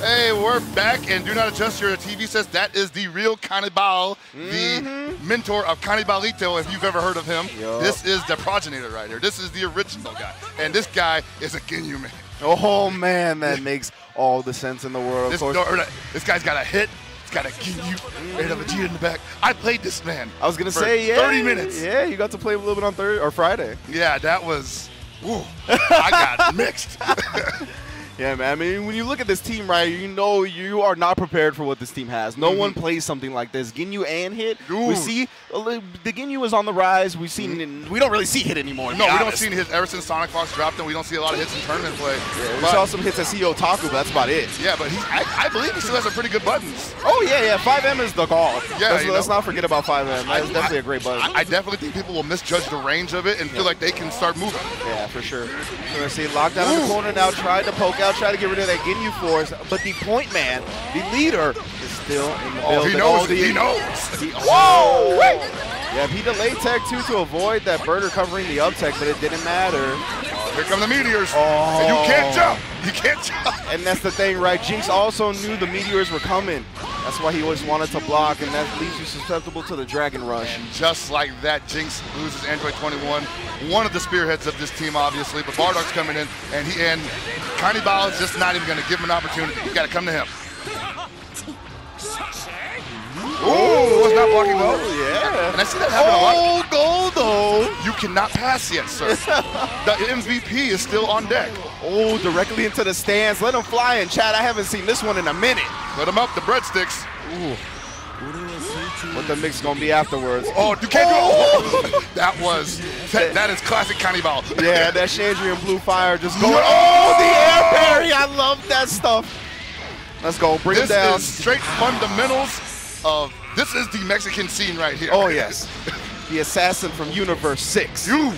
Hey, we're back, and do not adjust your TV says that is the real Cannibal, the mentor of Cannibalito, if you've ever heard of him. Yo. This This is the progenitor right here. This is the original guy, and this guy is a Ginyu man. Oh man, that makes all the sense in the world. This guy's got a hit. He's got a Ginyu and a Vegeta in the back. I played this man. I was gonna for say, yeah, 30 minutes. Yeah, you got to play a little bit on Thursday or Friday. Yeah, that was. Ooh, I got mixed. Yeah, man. I mean, when you look at this team, right, you know you are not prepared for what this team has. No one plays something like this. Ginyu and Hit. Dude. We see the Ginyu is on the rise. We've seen we don't really see Hit anymore. No, we don't see hits ever since Sonic Fox dropped him. We don't see a lot of hits in tournament play. Yeah, we saw some hits at CEO Otaku, but that's about it. Yeah, but I believe he still has some pretty good buttons. Oh yeah. 5M is the call. Yeah, let's not forget about 5M. That's definitely a great button. I definitely think people will misjudge the range of it and feel like they can start moving. Yeah, for sure. So we're see lockdown in the corner now. Tried to poke out, tried to get rid of that Ginyu force, but the point man, the leader, is still in the building. He knows. He knows. Whoa! Yeah, he delayed tech too to avoid that burner covering the up tech, but it didn't matter. Here come the meteors. Oh. And you can't jump. You can't jump. And that's the thing, right? Jinx also knew the meteors were coming. That's why he always wanted to block, and that leaves you susceptible to the Dragon Rush. And just like that, Jinx loses Android 21, one of the spearheads of this team, obviously. But Bardock's coming in, and Cannibal is just not even going to give him an opportunity. You got to come to him. Ooh, was not blocking well. Yeah. And I see that happen a lot. Oh, goal though. You cannot pass yet, sir. The MVP is still on deck. Oh, directly into the stands. Let him fly in, chat. I haven't seen this one in a minute. Let him up, the breadsticks. Ooh. What the mix gonna be afterwards? Oh, you can't go. That is classic Cannibal. Yeah, that Chandrian blue fire just going. Oh, the air parry. I love that stuff. Let's go. Bring him down. This is straight fundamentals of, this is the Mexican scene right here. Oh, yes. The assassin from Universe 6. That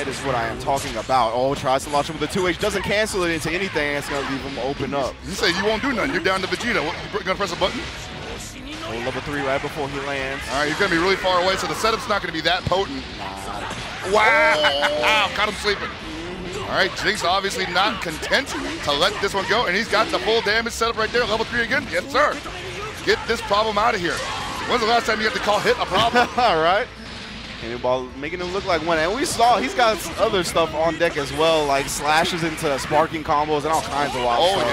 is what I am talking about. Oh, tries to launch him with a 2H. Doesn't cancel it into anything. That's going to leave him open up. You say you won't do nothing. You're down to Vegeta. You going to press a button? Oh, level 3 right before he lands. All right, you're going to be really far away, so the setup's not going to be that potent. Wow. Oh. Caught him sleeping. All right, Jinx obviously not content to let this one go, and he's got the full damage setup right there. Level 3 again. Yes, sir. Get this problem out of here. When's the last time you had to call Hit a problem? All right. Cannibal making him look like one. And we saw he's got other stuff on deck as well, like slashes into sparking combos and all kinds of wild stuff.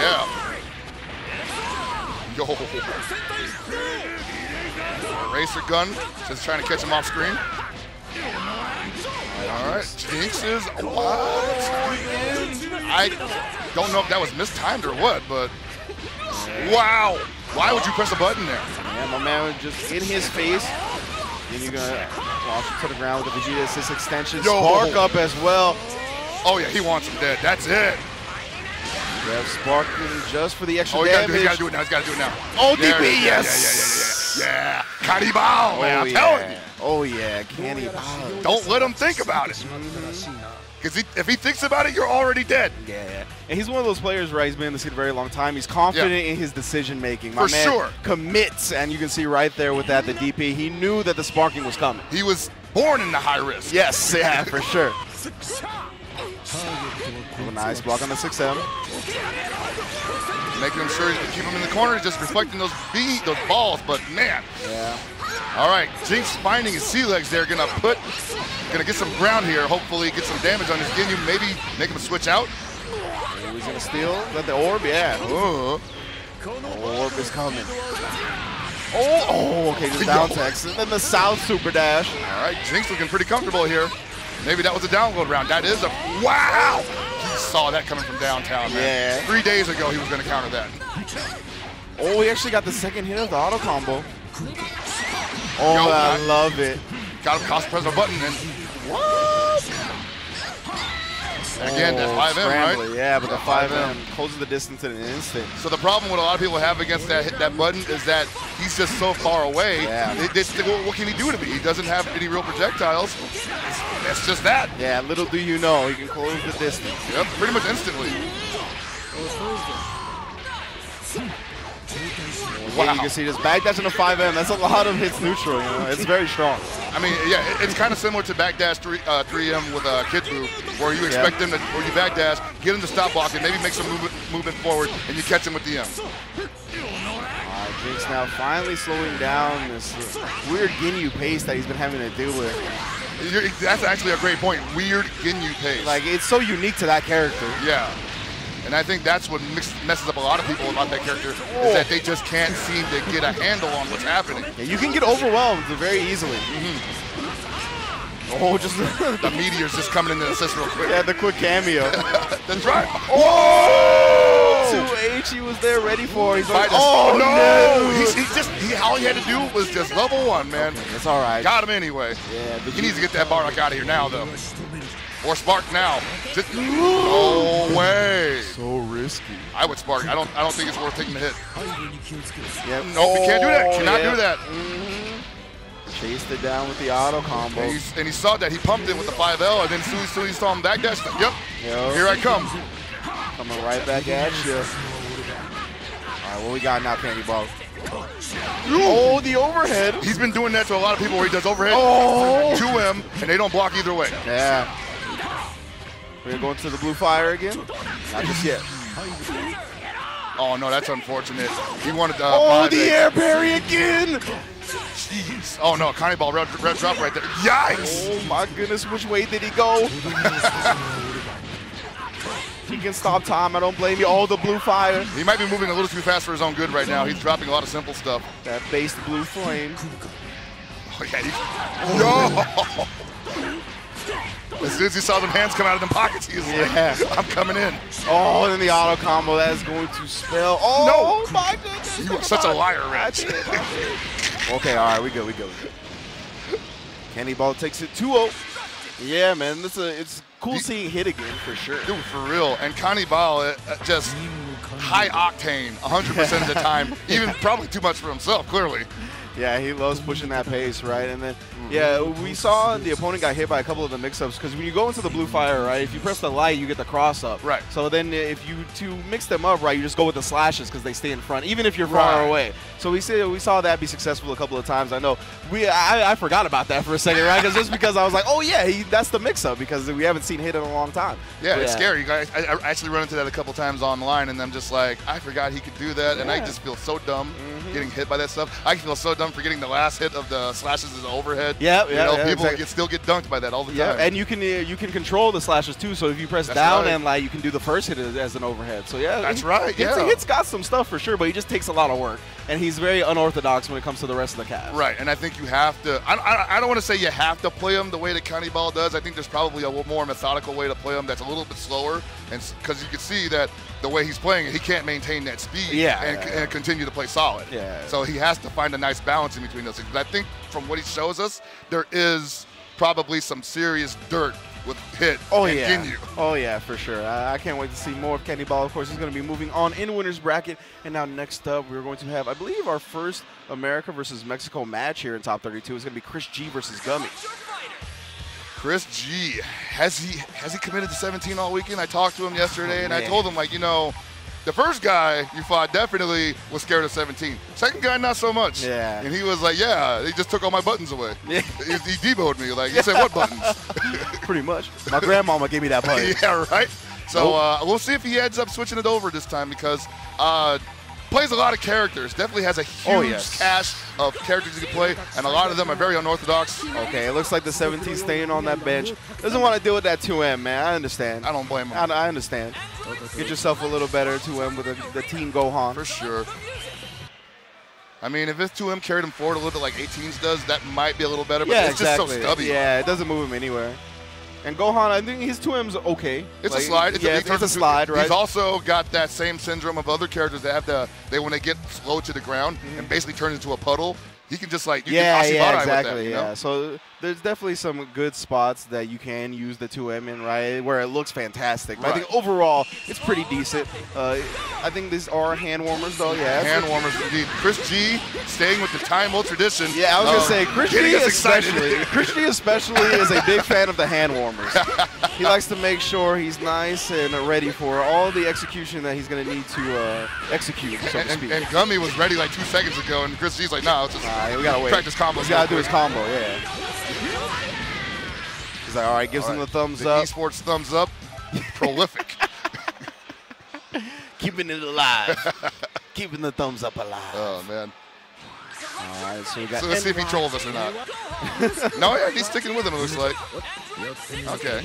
Yeah. Yo. Racer gun, just trying to catch him off screen. All right, Jinx is I don't know if that was mistimed or what, but wow. Why would you press a button there? Yeah, my man was just in his face. Then you're going to launch him to the ground with the Vegeta assist extension. Yo. Spark up as well. Oh, yeah, he wants him dead. That's it. Yeah, sparking just for the extra damage. He's got to do it now. He's got to do it now. Oh, DP, yes. Yeah. Cannibal, man, I'm telling you. Oh, yeah, Cannibal. Don't let him think about it. Because if he thinks about it, you're already dead. Yeah, and he's one of those players, right? He's been in this league a very long time. He's confident in his decision making. My man commits, and you can see right there with that, the DP. He knew that the sparking was coming. He was born in the high risk. Yes, yeah, for sure. Nice block on the 6M. Making sure you keep him in the corner, just reflecting those balls, but man. Yeah. All right, Jinx finding his sea legs there, gonna get some ground here, hopefully get some damage on his Ginyu, maybe make him switch out. Oh, he's gonna steal. Is that the orb? Yeah. Orb is coming. Okay, just down text. And then the South super dash. All right, Jinx looking pretty comfortable here. Maybe that was a download round. That is a, wow! He saw that coming from downtown, man. Yeah. 3 days ago, he was gonna counter that. Oh, he actually got the second hit of the auto combo. Oh, I love it. Got him press a button and what? And again, that's 5M, right? Yeah, but the 5M closes the distance in an instant. So the problem what a lot of people have against that button is that he's just so far away. Yeah. What can he do to me? He doesn't have any real projectiles. That's just that. Yeah, little do you know, he can close the distance. Yep, pretty much instantly. Wow. Yeah, you can see this backdash in a 5M. That's a lot of hits neutral. You know? It's very strong. I mean, yeah, it's kind of similar to backdash 3M with Kid Buu, where you expect them to, where you backdash, get him to stop blocking, maybe make some movement forward, and you catch him with the M. Jinx now finally slowing down this weird Ginyu pace that he's been having to deal with. That's actually a great point. Weird Ginyu pace. Like, it's so unique to that character. Yeah. And I think that's what messes up a lot of people about that character, is that they just can't seem to get a handle on what's happening. Yeah, you can get overwhelmed very easily. Oh, just the meteor's just coming in to assist real quick. Yeah, the quick cameo. That's right. Oh! 2H, he was there ready for. He's like, oh no! All he had to do was just level 1, man. Okay, it's all right. Got him anyway. Yeah, he needs to get that Bardock out of here now, though. Or Spark now. No way. So risky. I would Spark. I don't think it's worth taking the hit. Yep. Nope, you can't do that. Cannot do that. Chased it down with the auto combo. And he saw that. He pumped it with the 5L, and then as soon as he saw him backdash, yep, here I come. Coming right back at you. All right, what we got now, Candy Ball? Oh, the overhead. He's been doing that to a lot of people where he does overhead 2M, and they don't block either way. Yeah. We're going to the blue fire again? Not just yet. Oh, no, that's unfortunate. He wanted the the air parry again. Jeez. Oh, no, Connie Ball red drop right there. Yikes. Oh, my goodness. Which way did he go? He can stop time. I don't blame you. Oh, the blue fire. He might be moving a little too fast for his own good right now. He's dropping a lot of simple stuff. That base blue flame. Oh, yeah. As soon as he saw them hands come out of them pockets, he was like, I'm coming in. Oh, and then the auto combo. That is going to spell. Oh, no. My goodness. You are such a liar, Rich. Okay, all right. We good. Candy Ball takes it 2-0. Yeah, man. It's cool seeing hit again for sure. Dude, for real. And Connie Ball, just high octane 100% of the time. Even probably too much for himself, clearly. Yeah, he loves pushing that pace, right? And then, yeah, we saw the opponent got hit by a couple of the mix-ups because when you go into the blue fire, right, if you press the light, you get the cross-up. Right. So then if you mix them up, right, you just go with the slashes because they stay in front, even if you're far away. So we saw that be successful a couple of times. I know I forgot about that for a second, right? Just because I was like, oh, yeah, that's the mix-up because we haven't seen hit in a long time. Yeah, it's scary. You guys, I actually run into that a couple times online, and I'm just like, I forgot he could do that, and I just feel so dumb getting hit by that stuff. I feel so dumb for getting the last hit of the slashes as an overhead. Yeah, people still get dunked by that all the time. Yeah, and you can control the slashes too. So if you press down and like you can do the first hit as an overhead. So yeah, that's right. Hit's got some stuff for sure, but he just takes a lot of work, and he's very unorthodox when it comes to the rest of the cast. Right, and I think you have to. I don't want to say you have to play him the way that Connie Ball does. I think there's probably a more methodical way to play him that's a little bit slower, and because you can see that the way he's playing it, he can't maintain that speed and continue to play solid. Yeah. So he has to find a nice balance in between those things. But I think from what he shows us, there is probably some serious dirt with hit and Ginyu. Oh, yeah, for sure. I can't wait to see more of Candy Ball. Of course, he's going to be moving on in winner's bracket. And now next up, we're going to have, I believe, our first America versus Mexico match here in Top 32. It's going to be Chris G versus Gummy. Chris G, has he committed to 17 all weekend? I talked to him yesterday, and I told him, like, you know, the first guy you fought definitely was scared of 17. Second guy, not so much. Yeah. And he was like, yeah, they just took all my buttons away. Yeah. He demoed me. Like, you said, what buttons? Pretty much. My grandmama gave me that button. Yeah, right? So we'll see if he ends up switching it over this time because plays a lot of characters. Definitely has a huge cache of characters he can play, and a lot of them are very unorthodox. Okay, it looks like the 17 staying on that bench. Doesn't want to deal with that 2M, man. I understand. I don't blame him. I understand. Get yourself a little better 2M with the Team Gohan. For sure. I mean, if this 2M carried him forward a little bit like 18s does, that might be a little better, but it's just so stubby. Yeah, it doesn't move him anywhere. And Gohan, I think his 2M's okay. It's a slide. It's a slide, right? He's also got that same syndrome of other characters that have when they get slow to the ground and basically turn into a puddle. He can just like, exactly. With that, you know? So there's definitely some good spots that you can use the 2M in, right, where it looks fantastic. But I think overall, it's pretty decent. I think these are hand warmers, though. Yeah, hand warmers indeed. Chris G staying with the time old tradition. Yeah, I was gonna say Chris G especially. Chris G especially is a big fan of the hand warmers. He likes to make sure he's nice and ready for all the execution that he's going to need to execute, so to speak. And Gummy was ready like 2 seconds ago, and Chris G's like, no, it's just we gotta wait. Practice combos. He's got to do his combo, yeah. He's like, all right, gives him the thumbs up. Esports thumbs up. Prolific. Keeping it alive. Keeping the thumbs up alive. Oh, man. All right, so we got. So let's see if he trolled us or not. No, yeah, he's sticking with him, it looks like. Okay.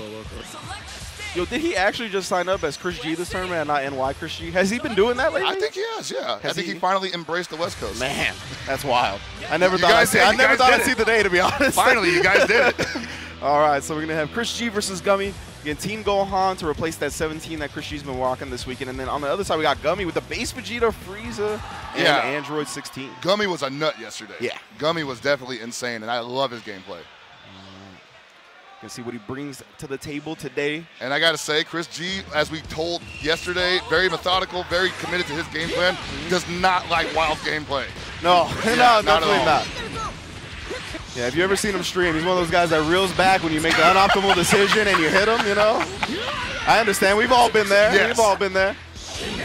Yo, did he actually just sign up as Chris G this tournament and not NY Chris G? Has he been doing that lately? I think he has, yeah. I think he finally embraced the West Coast. Man, that's wild. I never thought I'd see the day, to be honest. Finally, you guys did it. All right, so we're going to have Chris G versus Gummy. Again, Team Gohan to replace that 17 that Chris G's been walking this weekend. And then on the other side, we got Gummy with the base Vegeta, Frieza, and Android 16. Gummy was a nut yesterday. Yeah. Gummy was definitely insane, and I love his gameplay. You can see what he brings to the table today. And I got to say, Chris G, as we told yesterday, very methodical, very committed to his game plan, does not like wild gameplay. No, yeah, no, definitely not. Yeah, have you ever seen him stream? He's one of those guys that reels back when you make the unoptimal decision and you hit him, you know? I understand. We've all been there. Yes. We've all been there.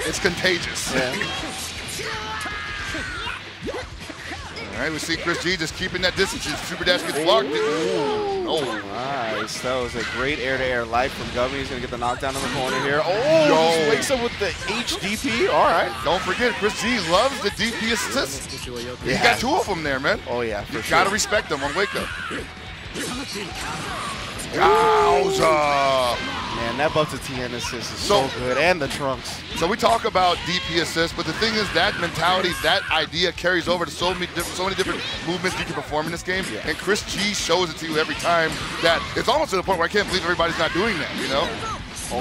It's contagious. Yeah. All right, we see Chris G just keeping that distance. His super dash gets blocked. Oh, nice. That was a great air-to-air life from Gummy. He's going to get the knockdown in the corner here. Oh, just wakes up with the HDP. All right. Don't forget, Chris G loves the DP assist. He's got 2 of them there, man. Oh, yeah, for you sure. Got to respect them on wake up. Yowza. Man, that buff to TN assist is so good, and the trunks. So we talk about DP assist, but the thing is that mentality, that idea carries over to so many different movements you can perform in this game. Yeah. And Chris G shows it to you every time that it's almost to the point where I can't believe everybody's not doing that, you know?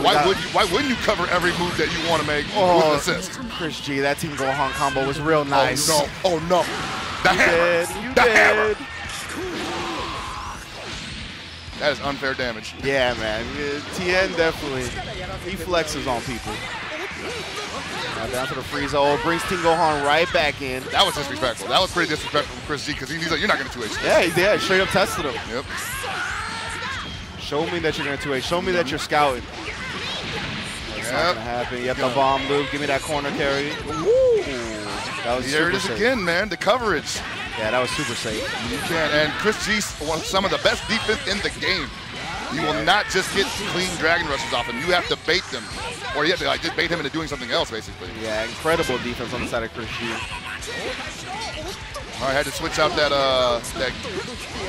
Why wouldn't you cover every move that you want to make with an assist? Chris G, that Team Gohan combo was real nice. Oh no. The hammer. The hammer. That is unfair damage. Yeah, man. TN definitely, he flexes on people. Down to the Frieza. Oh, brings Team Gohan right back in. That was disrespectful. That was pretty disrespectful from Chris G because he's like, you're not going to 2H. Yeah, he did. Straight up tested him. Yep. Show me that you're going to 2H. Show me that you're scouting. That's not going to happen. Yep, the bomb loop. Give me that corner carry. Woo! That was There it is safe. again, man. The coverage. Yeah, that was super safe. You can. And Chris G wants some of the best defense in the game. You will not just get clean Dragon Rushes off him. You have to bait them. Or you have to like, just bait him into doing something else, basically. Yeah, incredible defense on the side of Chris G. All right, had to switch out that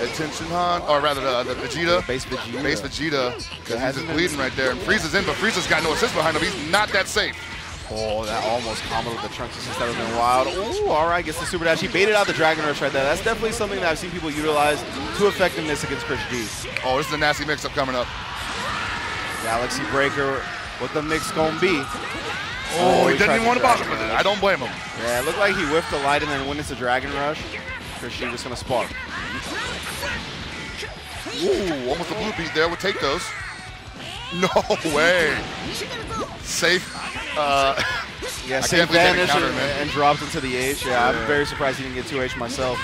Attention Han, or rather the Vegeta. Base Vegeta. Base Vegeta, because he's just bleeding right there. And Frieza's in, but Frieza's got no assist behind him. He's not that safe. Oh, that almost comboed with the trunks assist. That would have been wild. Ooh, all right, gets the super dash. He baited out the Dragon Rush right there. That's definitely something that I've seen people utilize to effectiveness against Chris G. Oh, this is a nasty mix-up coming up. Galaxy Breaker, what the mix gonna be? Oh, he didn't even want to bother with it. I don't blame him. Yeah, it looked like he whiffed the light and then went into Dragon Rush. Chris G just gonna spark. Ooh, almost a blue beat there. We'll take those. No way. Safe. Yeah, safe vanish and dropped into the H. Yeah, I'm very surprised he didn't get 2H myself.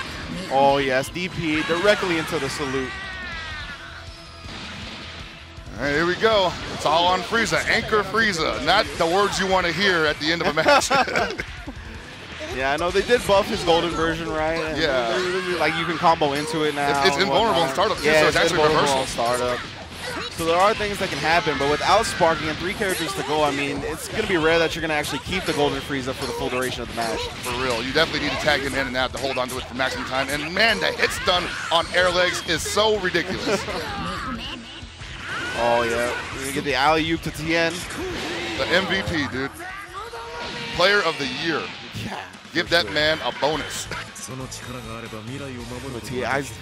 Oh, yes, DP directly into the salute. All right, here we go. It's all on Frieza. Anchor Frieza. Not the words you want to hear at the end of a match. Yeah, I know they did buff his golden version, right? And yeah. Like you can combo into it now. It's invulnerable in startup, too, yeah, so it's actually reversal. Startup. So there are things that can happen, but without sparking and 3 characters to go, I mean, it's going to be rare that you're going to actually keep the golden Frieza for the full duration of the match. For real. You definitely need to tag him in and out to hold on to it for maximum time. And man, the hits done on air legs is so ridiculous. Oh, yeah. We're going to get the alley-oop to Tien. The MVP, dude. Player of the year. Yeah. Give that man a bonus.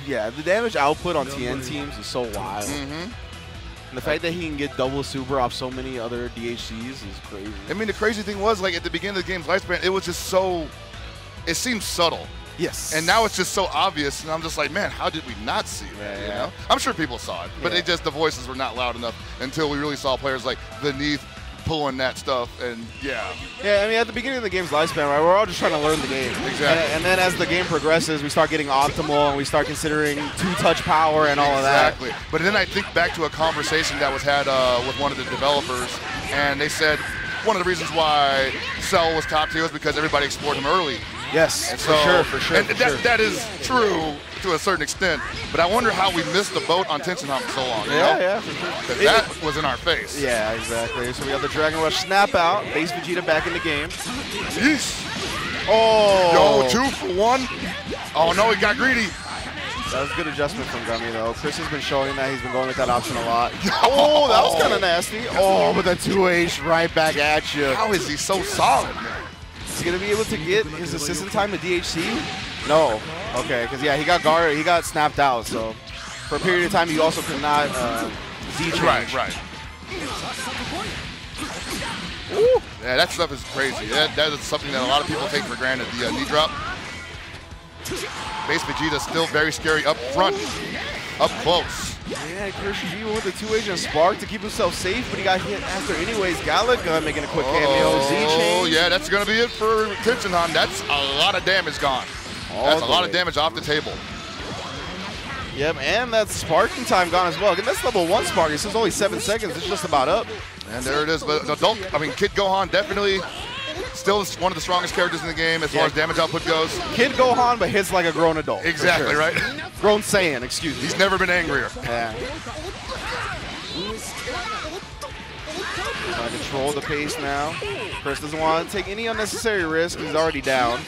Yeah, the damage output on TN teams is so wild. And the fact that he can get double super off so many other DHCs is crazy. I mean, the crazy thing was, like, at the beginning of the game's lifespan, it was just so, it seemed subtle. Yes. And now it's just so obvious, and I'm just like, man, how did we not see that, you know? I'm sure people saw it, but the voices were not loud enough until we really saw players like Beneath, pulling that stuff, and yeah. Yeah, I mean, at the beginning of the game's lifespan, right, we're all just trying to learn the game. Exactly. And then as the game progresses, we start getting optimal, and we start considering two-touch power and all of that. Exactly. But then I think back to a conversation that was had with one of the developers, and they said one of the reasons why Cell was top tier was because everybody explored him early. Yes, and for sure. And that is true to a certain extent, but I wonder how we missed the boat on Tenshinhan for so long. Yeah, for sure. Because that was in our face. Yeah, exactly. So we got the Dragon Rush snap out, base Vegeta back in the game. Yeesh. Oh! Yo, 2 for 1. Oh no, he got greedy. That was a good adjustment from Gummy, though. Chris has been showing that he's been going with that option a lot. Oh, that was kind of nasty. Oh, but that 2H right back at you. How is he so solid, man? Is he going to be able to get his assistant time to DHC? No. Okay, because, yeah, he got guarded. He got snapped out, so for a period of time, you also could not Z-change. Right. Ooh. Yeah, that stuff is crazy. That is something that a lot of people take for granted, the knee drop. Base Vegeta still very scary up front, up close. Yeah, Chris G went with the 2H and Spark to keep himself safe, but he got hit after anyways. Galaga making a quick cameo. Z-change. Oh, yeah, that's going to be it for Tenshinhan. That's a lot of damage gone. That's a lot of damage off the table. Yep, and that sparking time gone as well. Again, that's level 1 sparking. This is only 7 seconds. It's just about up. And there it is. But Kid Gohan definitely still is one of the strongest characters in the game as far as damage output goes. Kid Gohan, but hits like a grown adult. Exactly, right? Grown Saiyan, excuse me. He's never been angrier. Yeah. Trying to control the pace now. Chris doesn't want to take any unnecessary risk. He's already down.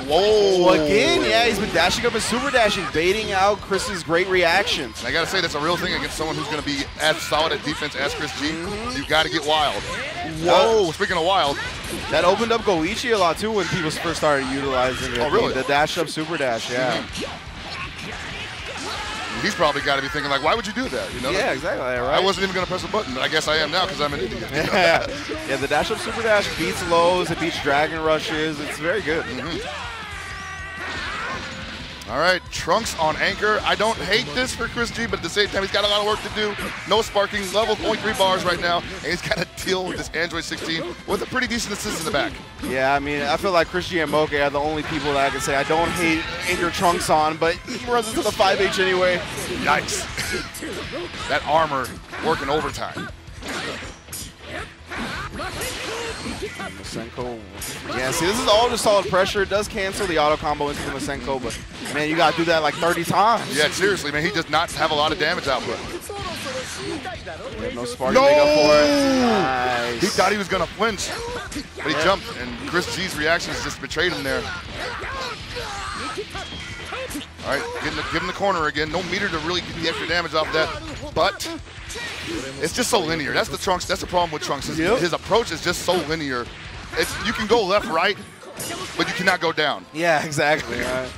Whoa. Again, yeah, he's been dashing up and super dashing, baiting out Chris's great reactions. And I got to say, that's a real thing against someone who's going to be as solid at defense as Chris G. You've got to get wild. Whoa, speaking of wild. That opened up Goichi a lot, too, when people first started utilizing it. Oh, really? The dash up, super dash, yeah. He's probably got to be thinking, like, why would you do that? You know? Yeah, exactly. Right. I wasn't even going to press a button, but I guess I am now because I'm an idiot. Yeah, the dash up, super dash beats lows, it beats Dragon Rushes. It's very good. All right, Trunks on anchor. I don't hate this for Chris G, but at the same time, he's got a lot of work to do. No sparking, level 0.3 bars right now, and he's got to deal with this Android 16 with a pretty decent assist in the back. Yeah, I mean, I feel like Chris G and Moke are the only people that I can say I don't hate anchor Trunks on, but he runs into the 5H anyway. Yikes. That armor working overtime. Masenko. Yeah, see, this is all just solid pressure. It does cancel the auto combo into the Masenko, but man, you got to do that like 30 times. Yeah, seriously, man. He does not have a lot of damage output. Yeah, no spark to make up for it. Nice. He thought he was going to flinch, but he jumped, and Chris G's reactions just betrayed him there. All right, give him the corner again. No meter to really get the extra damage off that, but it's just so linear. That's the Trunks. That's the problem with Trunks. His approach is just so linear. You can go left, right, but you cannot go down. Yeah, exactly. Right.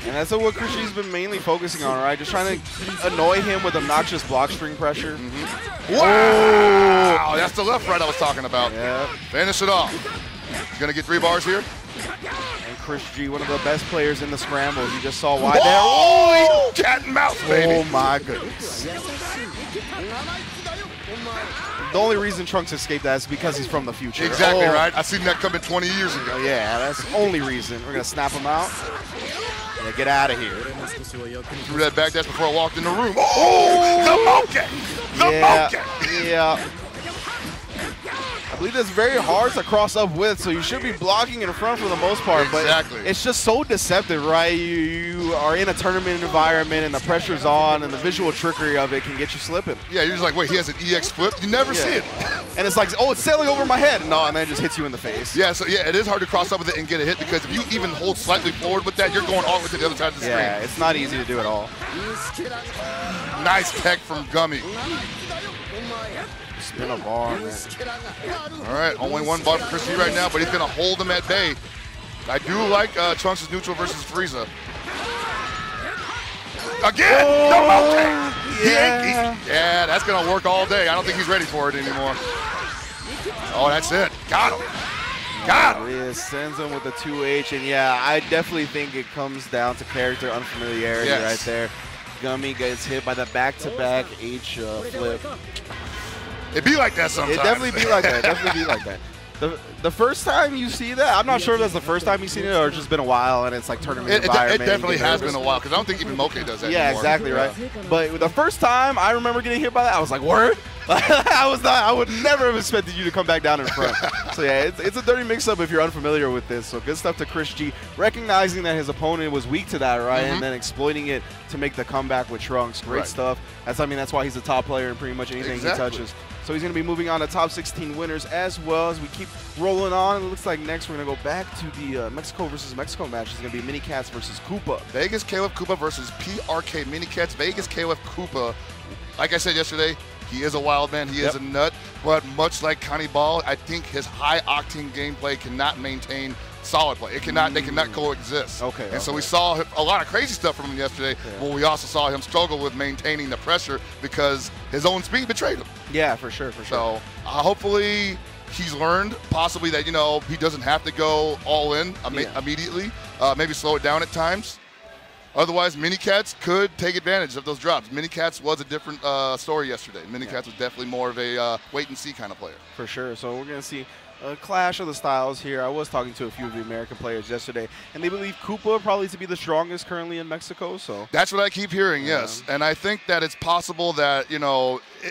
And that's what Chris G's been mainly focusing on, right? Just trying to annoy him with obnoxious block string pressure. Wow, that's the left, right I was talking about. Yeah. Finish it off. He's going to get 3 bars here. And Chris G, one of the best players in the scrambles. You just saw why there. Oh, cat and mouse, baby. Oh, my goodness. The only reason Trunks escaped that is because he's from the future. Exactly right. I seen that coming 20 years ago. Yeah, that's the only reason. We're going to snap him out. Yeah, get out of here. Threw that back dash before I walked in the room. Oh, the monkey! The monkey! Yeah. I believe that's very hard to cross up with, so you should be blocking in front for the most part. Exactly. But it's just so deceptive, right? You are in a tournament environment, and the pressure's on, and the visual trickery of it can get you slipping. Yeah, you're just like, wait, he has an EX flip? You never see it. And it's like, oh, it's sailing over my head. No, and then it just hits you in the face. Yeah, so yeah, it is hard to cross up with it and get a hit, because if you even hold slightly forward with that, you're going all the way to the other side of the screen. Yeah, it's not easy to do at all. Nice tech from Gummy. Spin a bar, man. All right, only 1 bar for Chris G right now, but he's going to hold him at bay. I do like Trunks' neutral versus Frieza. Again! Oh, yeah, that's going to work all day. I don't think he's ready for it anymore. Oh, that's it. Got him. Got him. Yeah, sends him with the 2H, and yeah, I definitely think it comes down to character unfamiliarity right there. Gummy gets hit by the back-to-back H flip. It be like that sometimes. It definitely be like that. Definitely be like that. The first time you see that, I'm not sure if that's the first time you've seen it or it's just been a while and it's like tournament environment. It definitely has been a while because I don't think even Moke does that anymore. Exactly, right. But the first time I remember getting hit by that, I was like, word? I would never have expected you to come back down in front. So yeah, it's a dirty mix-up if you're unfamiliar with this. So good stuff to Chris G, recognizing that his opponent was weak to that, right, and then exploiting it to make the comeback with Trunks. Great stuff. That's why he's a top player in pretty much anything he touches. So he's going to be moving on to top 16 winners as well as we keep rolling on. It looks like next we're going to go back to the Mexico versus Mexico match. It's going to be Mini Cats versus Koopa. Vegas KOF Koopa versus PRK Mini Cats. Vegas KOF Koopa, like I said yesterday, he is a wild man. He is a nut. But much like Connie Ball, I think his high-octane gameplay cannot maintain solid play. It cannot. They cannot coexist. Okay. So we saw a lot of crazy stuff from him yesterday. But we also saw him struggle with maintaining the pressure because his own speed betrayed him. Yeah, for sure. So hopefully he's learned possibly that he doesn't have to go all in immediately. Maybe slow it down at times. Otherwise, Mini Cats could take advantage of those drops. Mini Cats was a different story yesterday. Mini Cats was definitely more of a wait-and-see kind of player. For sure. So we're going to see a clash of the styles here. I was talking to a few of the American players yesterday, and they believe Koopa probably to be the strongest currently in Mexico. So that's what I keep hearing, yes. And I think that it's possible that,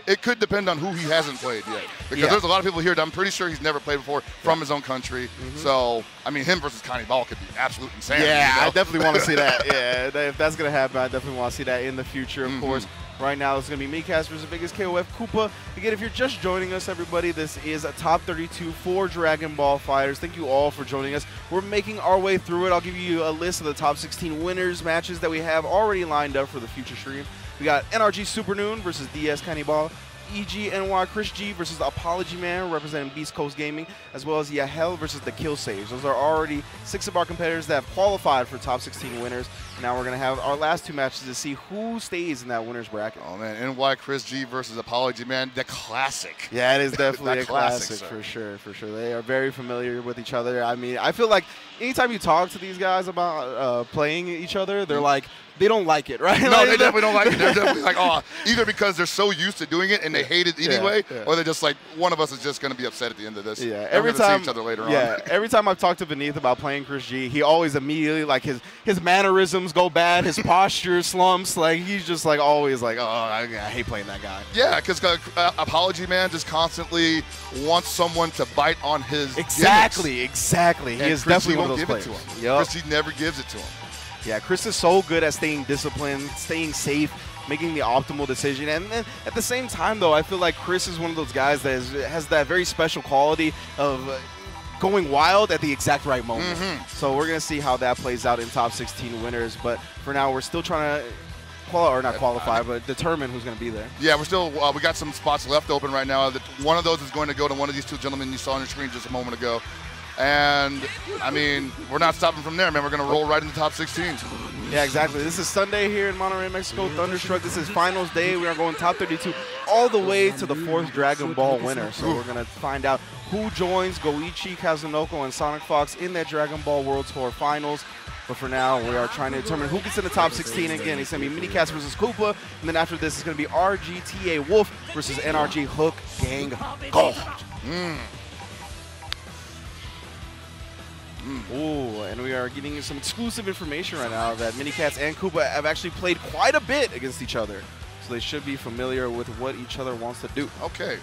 it could depend on who he hasn't played yet. Because there's a lot of people here that I'm pretty sure he's never played before from his own country. So, I mean, him versus Connie Ball could be absolute insanity. Yeah, I definitely want to see that. Yeah, if that's going to happen, I definitely want to see that in the future, of course. Right now, it's going to be Mini Cats versus Vegas KOF Koopa. Again, if you're just joining us, everybody, this is a top 32 for Dragon Ball FighterZ. Thank you all for joining us. We're making our way through it. I'll give you a list of the top 16 winners matches that we have already lined up for the future stream. We got NRG Super Noon versus DS Cannibal. EGNY Chris G versus Apology Man representing Beast Coast Gaming, as well as Yahel versus the Kill Saves. Those are already 6 of our competitors that have qualified for top 16 winners. Now we're going to have our last 2 matches to see who stays in that winner's bracket. Oh, man. NY Chris G versus Apology Man, the classic. Yeah, it is definitely a classic for sure. They are very familiar with each other. I mean, I feel like anytime you talk to these guys about playing each other, they're like, they don't like it, right? No, they definitely don't like it. They're definitely like, either because they're so used to doing it and they hate it anyway, or they're just like, one of us is just going to be upset at the end of this. Yeah, every time see each other later on. Every time I've talked to Beneath about playing Chris G, he always immediately, like, his mannerisms go bad, his posture slumps. Like, he's just like always like, oh, I hate playing that guy. Yeah, because Apology Man just constantly wants someone to bite on his Exactly. And he is definitely one of those players. Chris G never gives it to him. Yeah, Chris is so good at staying disciplined, staying safe, making the optimal decision. And then at the same time, though, I feel like Chris is one of those guys that has that very special quality of going wild at the exact right moment. So we're going to see how that plays out in top 16 winners. But for now, we're still trying to qualify, but determine who's going to be there. Yeah, we're still we got some spots left open right now. One of those is going to go to one of these 2 gentlemen you saw on your screen just a moment ago. And, I mean, we're not stopping from there, man. We're going to roll right into top 16. Yeah, exactly. This is Sunday here in Monterrey, Mexico. Thunderstruck. This is finals day. We are going top 32 all the way to the 4th Dragon Ball winner. So we're going to find out who joins Goichi, Kazunoko, and Sonic Fox in that Dragon Ball World Tour finals. But for now, we are trying to determine who gets in the top 16. Again, it's going to be Mini Cats versus Koopa. And then after this, it's going to be RGTA Wolf versus NRG Hook Gang Gold. Ooh, and we are getting some exclusive information right now that Mini Cats and Koopa have actually played quite a bit against each other. So they should be familiar with what each other wants to do. Okay,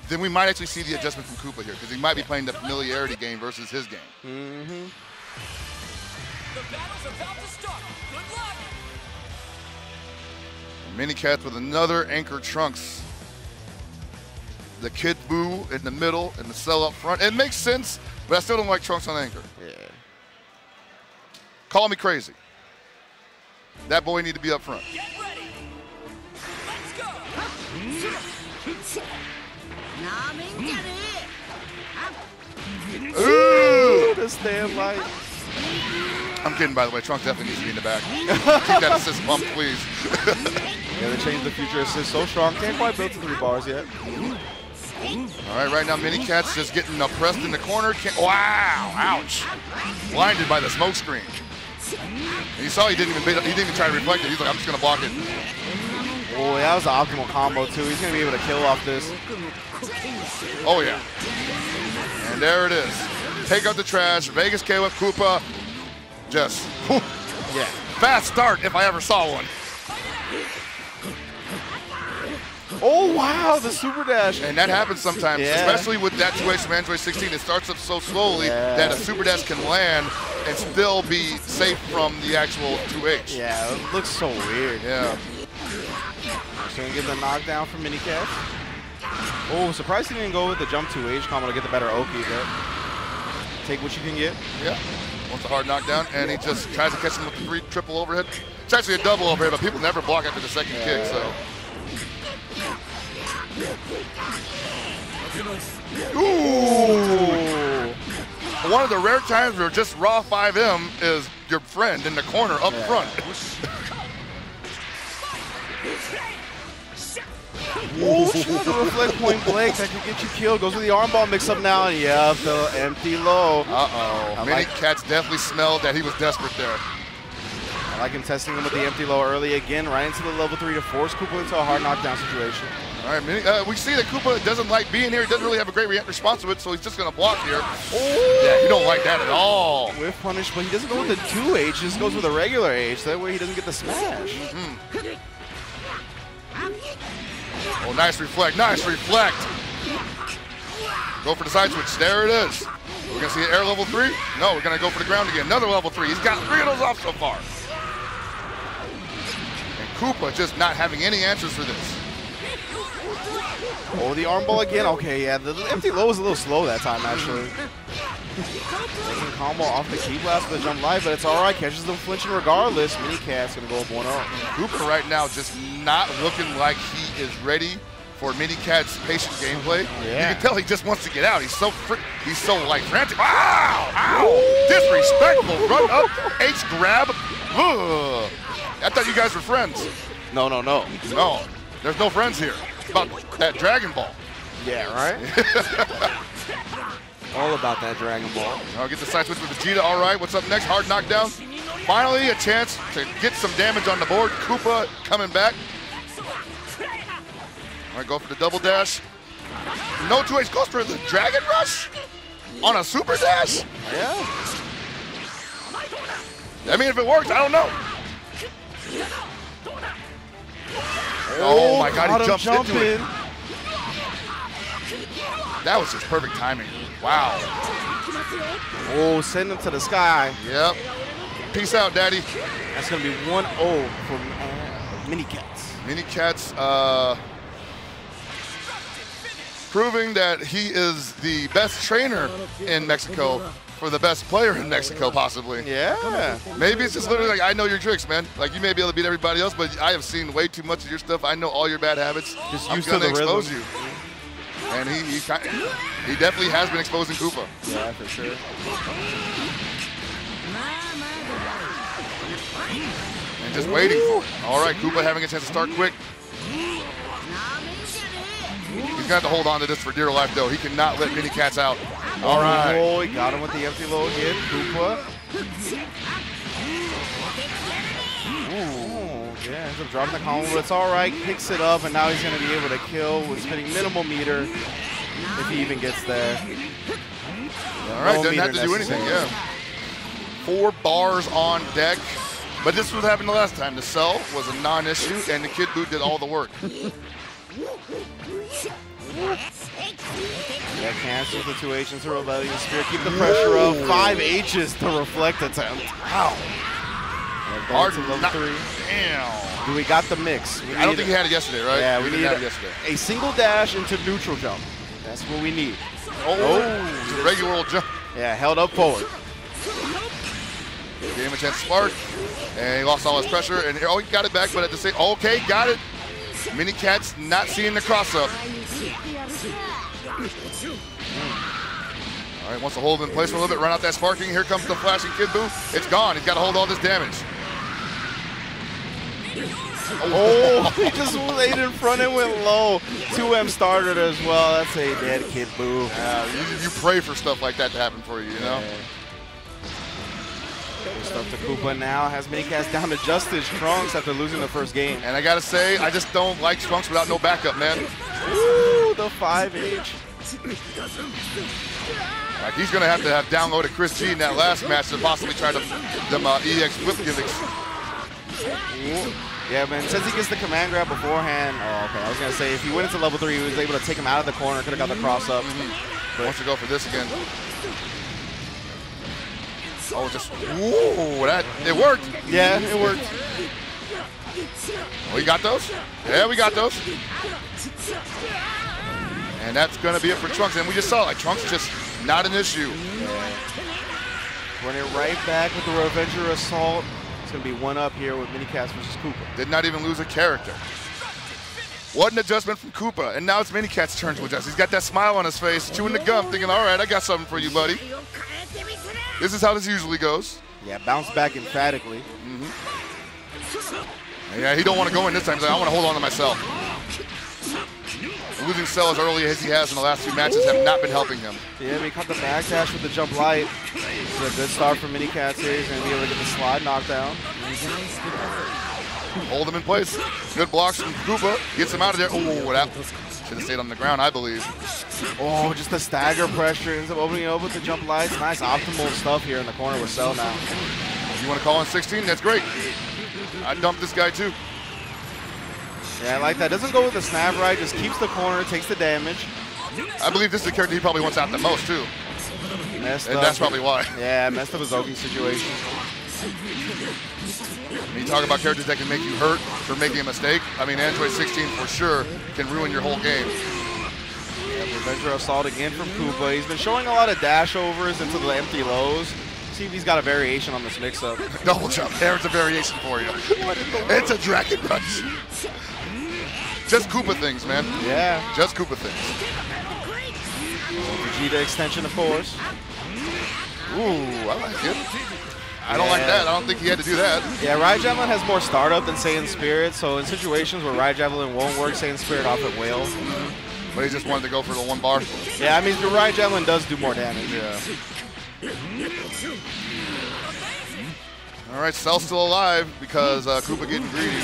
then we might actually see the adjustment from Koopa here, because he might be playing the familiarity game versus his game. The battle's about to start. Good luck. Mini Cats with another anchor Trunks. The Kid Buu in the middle and the Cell up front. It makes sense, but I still don't like Trunks on anchor. Yeah. Call me crazy. That boy need to be up front. Get ready. Let's go. Ooh! The stand light. I'm kidding, by the way. Trunks definitely needs to be in the back. Keep that assist bump, please. Yeah, they changed the future assist so strong. Can't quite build to 3 bars yet. All right now Mini Cat's just getting oppressed in the corner. Wow, ouch. Blinded by the smoke screen. And you saw he didn't even try to reflect it. He's like, I'm just going to block it. Oh, that was an optimal combo, too. He's going to be able to kill off this. Oh, yeah. And there it is. Take out the trash. Vegas KO Koopa. Just yeah. Fast start if I ever saw one. Oh, wow, the super dash. And that happens sometimes, especially with that 2H from Android 16. It starts up so slowly that a super dash can land and still be safe from the actual 2H. Yeah, it looks so weird. Yeah. So gonna get the knockdown from Mini Cat. Oh, surprised he didn't go with the jump 2H combo to get the better Oki, but take what you can get. Yeah. Wants a hard knockdown, and he just tries to catch him with the triple overhead. It's actually a double overhead, but people never block after the second kick, so. Ooh! One of the rare times where just raw 5M is your friend in the corner up front. Oh, the reflect point blank that can get you killed. Goes with the armball mix-up now, and yeah, the empty low. Uh-oh. Mini Cats definitely smelled that he was desperate there. I like him testing him with the empty low early again, right into the level 3 to force Koopa into a hard knockdown situation. All right, we see that Koopa doesn't like being here. He doesn't really have a great response to it, so he's just going to block here. Oh. Yeah, he don't like that at all. Whiff punish, but he doesn't go with the 2H, just goes with a regular H. That way he doesn't get the smash. Oh, nice reflect, nice reflect. Go for the side switch, there it is. We're gonna see an air level 3? No, we're gonna go for the ground again. Another level 3, he's got 3 of those off so far. And Koopa just not having any answers for this. Oh, the arm ball again, okay, yeah, the empty low was a little slow that time actually. Doesn't combo off the key blast with the jump light, but it's all right. Catches them flinching regardless. Mini Cat's gonna go up 1-0. Koopa right now just not looking like he is ready for Mini Cat's patient gameplay. Yeah. You can tell he just wants to get out. He's so like frantic. Wow! Ow! Disrespectful. Run up, H grab. Ugh. I thought you guys were friends. No. No, there's no friends here. It's about that Dragon Ball. Yeah, right? All about that Dragon Ball. I'll get the side switch with Vegeta. All right, what's up next? Hard knockdown. Finally, a chance to get some damage on the board. Koopa coming back. All right, go for the double dash. No 2H goes for the Dragon Rush on a super dash. Yeah. I mean, if it works, I don't know. Oh my God, he jumped into it. That was just perfect timing. Wow. Oh, send him to the sky. Yep. Peace out, Daddy. That's going to be 1-0 for Mini Cats. Mini Cats proving that he is the best trainer in Mexico for the best player in Mexico, possibly. Yeah. Maybe it's just literally like, I know your tricks, man. Like, you may be able to beat everybody else, but I have seen way too much of your stuff. I know all your bad habits. Just I'm used to the expose rhythm. you. And he definitely has been exposing Koopa. Yeah, for sure. And just waiting for it. All right, Koopa having a chance to start quick. He's got to hold on to this for dear life, though. He cannot let Mini Cats out. All right. Oh, he got him with the empty low again. Koopa. Yeah, ends up dropping the combo, but it's all right. Picks it up, and now he's going to be able to kill with spinning minimal meter if he even gets there. All right, doesn't have to do anything, yeah. 4 bars on deck. But this was what happened the last time. The cell was a non-issue, and the Kid Boot did all the work. Yeah, cancels the 2H into Rebellion Spear. Keep the pressure up. 5 H's to reflect attempt. Wow. Hard to level 3. Damn. Do we got the mix? I don't think he had it yesterday, right? Yeah, we didn't need have it yesterday. a single dash into neutral jump. That's what we need. Oh, it's a regular old jump. Yeah, held up forward. Gave him a chance to spark, and he lost all his pressure. And he got it back, but at the same, okay, got it. Mini Cat's not seeing the cross up. All right, wants to hold him in place for a little bit, run out that sparking. Here comes the flashing Kid Boo. It's gone. He's got to hold all this damage. Oh, he just laid in front and went low. 2M started as well. That's a dead Kid Boo. You pray for stuff like that to happen for you, you know? Stuff to Koopa now has Minicats down to just his Trunks after losing the first game. And I gotta say, I just don't like Trunks without no backup, man. Ooh, the 5H. Like he's gonna have downloaded Chris G in that last match to possibly try them EX whip gimmicks. Yeah, man, since he gets the command grab beforehand, oh, okay, I was gonna say, if he went into level 3, he was able to take him out of the corner, could have got the cross up. But wants to go for this again. Oh, just, ooh, it worked. Yeah, it worked. Oh, you got those? Yeah, we got those. And that's gonna be it for Trunks. And we just saw, like, Trunks just not an issue. Running right back with the Revenger Assault. It's gonna be one up here with Minicats versus Koopa. Did not even lose a character. What an adjustment from Koopa. And now it's Minicat's turn to adjust. He's got that smile on his face, chewing the gum, thinking, all right, I got something for you, buddy. This is how this usually goes. Yeah, bounce back emphatically. Yeah, he don't want to go in this time. He's like, I want to hold on to myself. Losing cell as early as he has in the last few matches have not been helping him. Yeah, he caught the backdash with the jump light. This is a good start for Minicats here. He's going to be able to get the slide knockdown. Hold him in place. Good blocks from Koopa. Gets him out of there. Oh, that should have stayed on the ground, I believe. Oh, just the stagger pressure. Ends up opening up with the jump lights. Nice optimal stuff here in the corner with Cell now. If you want to call in 16, that's great. I dumped this guy too. Yeah, I like that. Doesn't go with the snap right, just keeps the corner, takes the damage. I believe this is the character he probably wants out the most too. Messed and up. that's probably why. Yeah, messed up his Oki situation. When you talk about characters that can make you hurt for making a mistake, I mean, Android 16 for sure can ruin your whole game. Yeah, Revenger Assault again from Koopa. He's been showing a lot of dash overs into the empty lows. See if he's got a variation on this mix-up. Double jump. There's a variation for you. It's a Dragon Punch. Just Koopa things, man. Yeah. Just Koopa things. Vegeta extension, of course. Ooh, I like it. I don't like that. I don't think he had to do that. Yeah, Ride Javelin has more startup than Saiyan Spirit, so in situations where Ride Javelin won't work, Saiyan Spirit often will. But he just wanted to go for the one bar. Yeah, I mean, the Ride Javelin does do more damage. Yeah. All right, Cell's still alive because Koopa getting greedy.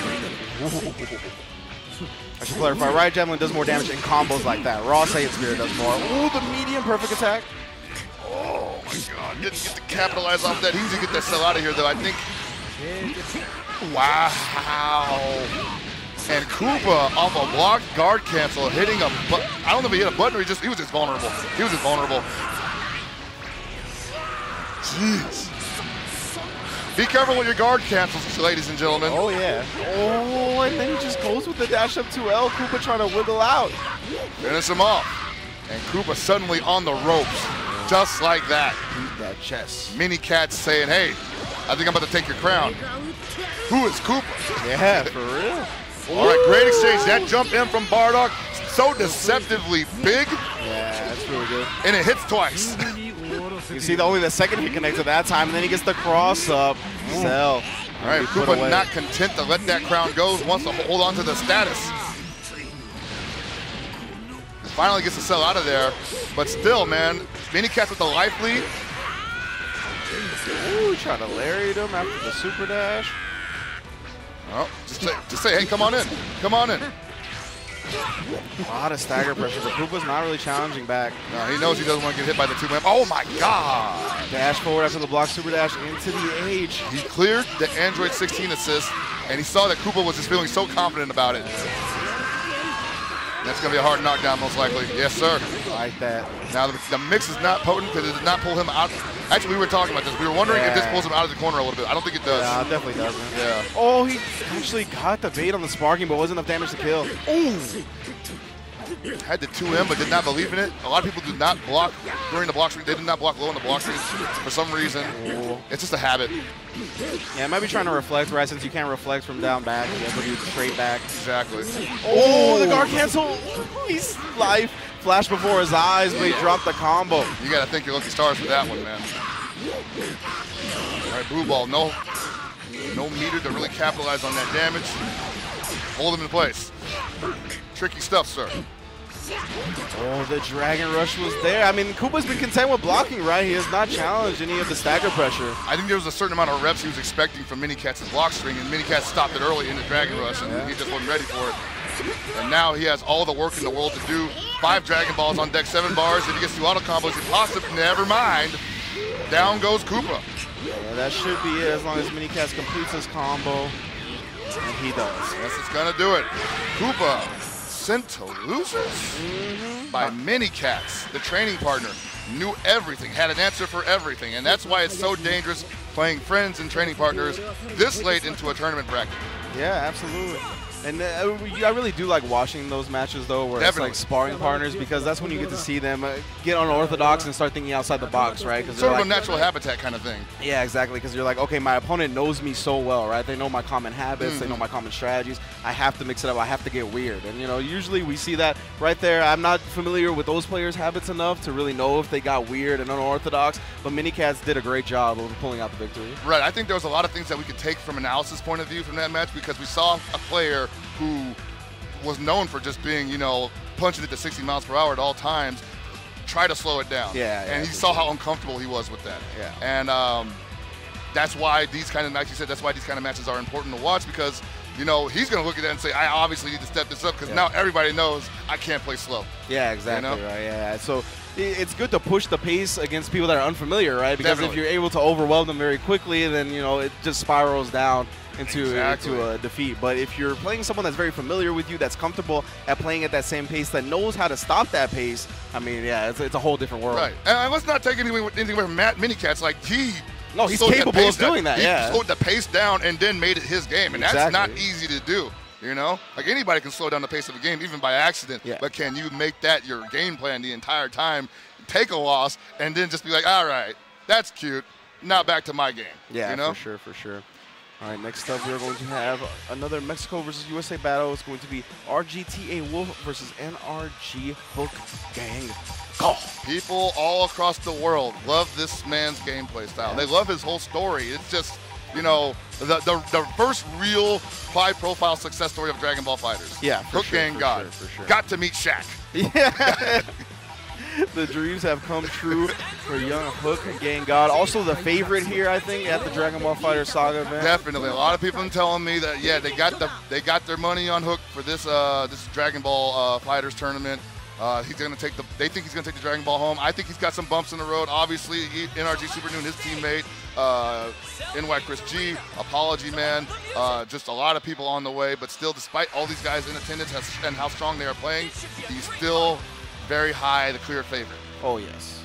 I should clarify, Ride Javelin does more damage in combos like that. Raw Saiyan Spirit does more. Ooh, the medium perfect attack. Oh my God, didn't get to capitalize off that. He needs to get that Cell out of here though, I think. Wow. And Koopa off a block guard cancel, hitting a button. I don't know if he hit a button or he was just vulnerable. He was just vulnerable. Jeez. Be careful with your guard cancels, ladies and gentlemen. Oh, yeah. Oh, and then he just goes with the dash up 2L. Koopa trying to wiggle out. Finish him off. And Koopa suddenly on the ropes, just like that. Beat that chest. Minicats saying, hey, I think I'm about to take your crown. Who is Koopa? Yeah, for real. All right, great exchange. That jump in from Bardock, so deceptively big. Yeah, that's really good. And it hits twice. You see, only the second hit connected that time, and then he gets the cross up. Cell. All right, Koopa not content to let that crown go, wants to hold on to the status. Finally gets the Cell out of there, but still, man, Minicats with the life lead. Ooh, trying to lariat him after the super dash. Oh, just say, hey, come on in. Come on in. A lot of stagger pressure, but Koopa's not really challenging back. No, he knows he doesn't want to get hit by the 2-man. Oh my God! Dash forward after the block, super dash into the H. He cleared the Android 16 assist, and he saw that Koopa was just feeling so confident about it. That's going to be a hard knockdown, most likely. Yes, sir. I like that. Now, the mix is not potent because it did not pull him out. Actually, we were talking about this. We were wondering if this pulls him out of the corner a little bit. I don't think it does. No, it definitely doesn't. Yeah. Oh, he actually got the bait on the sparking, but wasn't enough damage to kill. Ooh. Had the 2M, but did not believe in it. A lot of people do not block during the block screen. They did not block low on the block screen for some reason. Ooh. It's just a habit. Yeah, it might be trying to reflect, right? Since you can't reflect from down back, you have to do straight back. Exactly. Oh, the guard cancel. He's live. Flash before his eyes, but he dropped the combo. You got to thank your lucky stars for that one, man. All right, blue ball. No meter to really capitalize on that damage. Hold him in place. Tricky stuff, sir. Oh, the Dragon Rush was there. I mean, Koopa's been content with blocking, right? He has not challenged any of the stagger pressure. I think there was a certain amount of reps he was expecting from Minicat's block string, and Minicat stopped it early in the Dragon Rush, and he just wasn't ready for it. And now he has all the work in the world to do. 5 Dragon Balls on deck, 7 bars. If he gets 2 auto combos, he possibly, never mind. Down goes Koopa. Yeah, that should be it as long as Minicat completes his combo. And he does. Yes, it's gonna do it. Koopa sent to losers by Minicats, the training partner. Knew everything, had an answer for everything, and that's why it's so dangerous playing friends and training partners this late into a tournament bracket. Yeah, absolutely. And I really do like watching those matches, though, where Definitely. it's like sparring partners, because that's when you get to see them get unorthodox and start thinking outside the box, right? Sort of a natural habitat kind of thing. Yeah, exactly, because you're like, okay, my opponent knows me so well, right? They know my common habits, they know my common strategies. I have to mix it up. I have to get weird. And, you know, usually we see that right there. I'm not familiar with those players' habits enough to really know if they got weird and unorthodox, but Minicats did a great job of pulling out the victory. Right, I think there was a lot of things that we could take from analysis point of view from that match, because we saw a player who was known for just being, you know, punching it to 60 miles per hour at all times, try to slow it down. Yeah, and he saw how uncomfortable he was with that. Yeah. And that's why these kind of, like you said, that's why these kind of matches are important to watch, because, you know, he's going to look at that and say, I obviously need to step this up, because now everybody knows I can't play slow. Yeah, exactly, you know? right, yeah. So it's good to push the pace against people that are unfamiliar, right? Because Definitely. if you're able to overwhelm them very quickly, then, you know, it just spirals down into a defeat. But if you're playing someone that's very familiar with you, that's comfortable at playing at that same pace, that knows how to stop that pace, I mean, yeah, it's a whole different world. Right, and let's not take anything away from Matt Minicats. Like, he's capable of doing that, yeah. He slowed the pace down and then made it his game, and that's not easy to do. You know, like anybody can slow down the pace of a game, even by accident. Yeah. But can you make that your game plan the entire time, take a loss, and then just be like, all right, that's cute, now back to my game. Yeah, you know? for sure. All right, next up we're going to have another Mexico versus USA battle. It's going to be RGTA Wolf versus NRG Hook Gang. Go! People all across the world love this man's gameplay style. They love his whole story. It's just, you know, the first real high-profile success story of Dragon Ball FighterZ. Yeah, Hook Gang God. For sure. Got to meet Shaq. Yeah. The dreams have come true for young Hook Gang God. Also the favorite here, I think, at the Dragon Ball FighterZ Saga event. Definitely. A lot of people are telling me that, yeah, they got their money on Hook for this this Dragon Ball FighterZ tournament. They think he's gonna take the Dragon Ball home. I think he's got some bumps in the road. Obviously, NRG Super Noon, his teammate, NY Chris G, Apology Man, just a lot of people on the way. But still, despite all these guys in attendance and how strong they are playing, he's still very high, the clear favorite. Oh yes.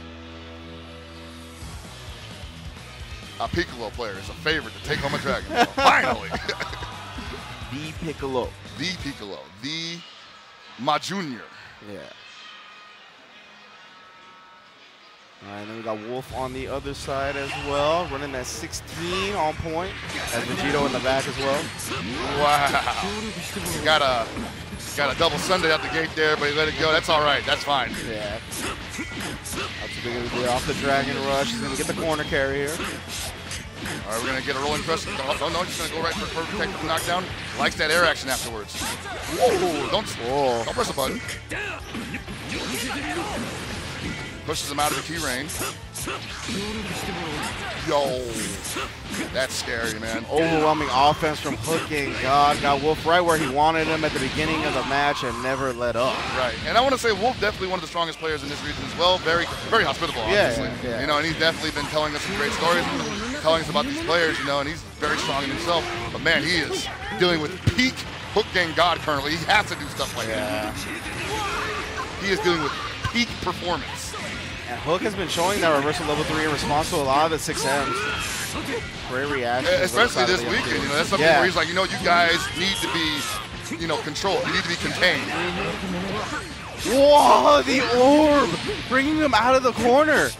A Piccolo player is a favorite to take home a Dragon Ball. Finally. The Piccolo. The Piccolo. The Ma Junior. Yeah. All right, then we got Wolf on the other side as well, running that 16 on point. Has Vegito in the back as well. Wow. Got a double Sunday out the gate there, but he let it go. That's all right. That's fine. Yeah. That's a big deal. Off the Dragon Rush. He's going to get the corner carry here. All right, we're going to get a rolling press. Oh, no, he's going to go right for a perfect technical knockdown. Likes that air action afterwards. Whoa, don't press the button. Pushes him out of the key range. Yo, that's scary, man. Overwhelming offense from Hook Gang God. Got Wolf right where he wanted him at the beginning of the match and never let up. Right, and I want to say Wolf definitely one of the strongest players in this region as well. Very, very hospitable, obviously. Yeah. You know, and he's definitely been telling us some great stories, telling us about these players, you know, and he's very strong in himself. But man, he is dealing with peak Hook Gang God currently. He has to do stuff like that. He is dealing with peak performance. And Hook has been showing that reversal level 3 in response to a lot of the 6Ms. Great reaction. Especially this weekend, you know, that's something where he's like, you know, you guys need to be, you know, controlled. You need to be contained. Whoa, the orb! Bringing him out of the corner.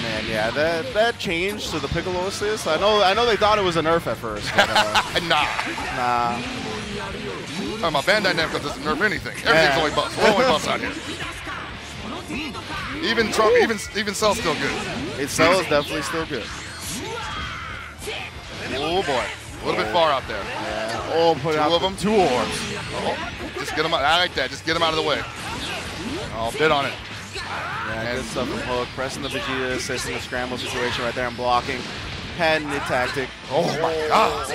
Man, yeah, that changed to the Piccolo assist. I know they thought it was a nerf at first. But, nah. Talking about Bandai Namco doesn't nerf anything. Everything's only buffs. We're only buffs out here. Even Trump, even Cell's still good. Cell is definitely still good. Oh boy, a little bit far out there. Yeah. Oh, put two out of them. 2 orbs. Oh, Just get him out. I like that. Just get him out of the way. Oh, bit on it. Yeah, good stuff from Hook. Pressing the Vegeta, assisting the scramble situation right there and blocking. Patented tactic. Oh my God.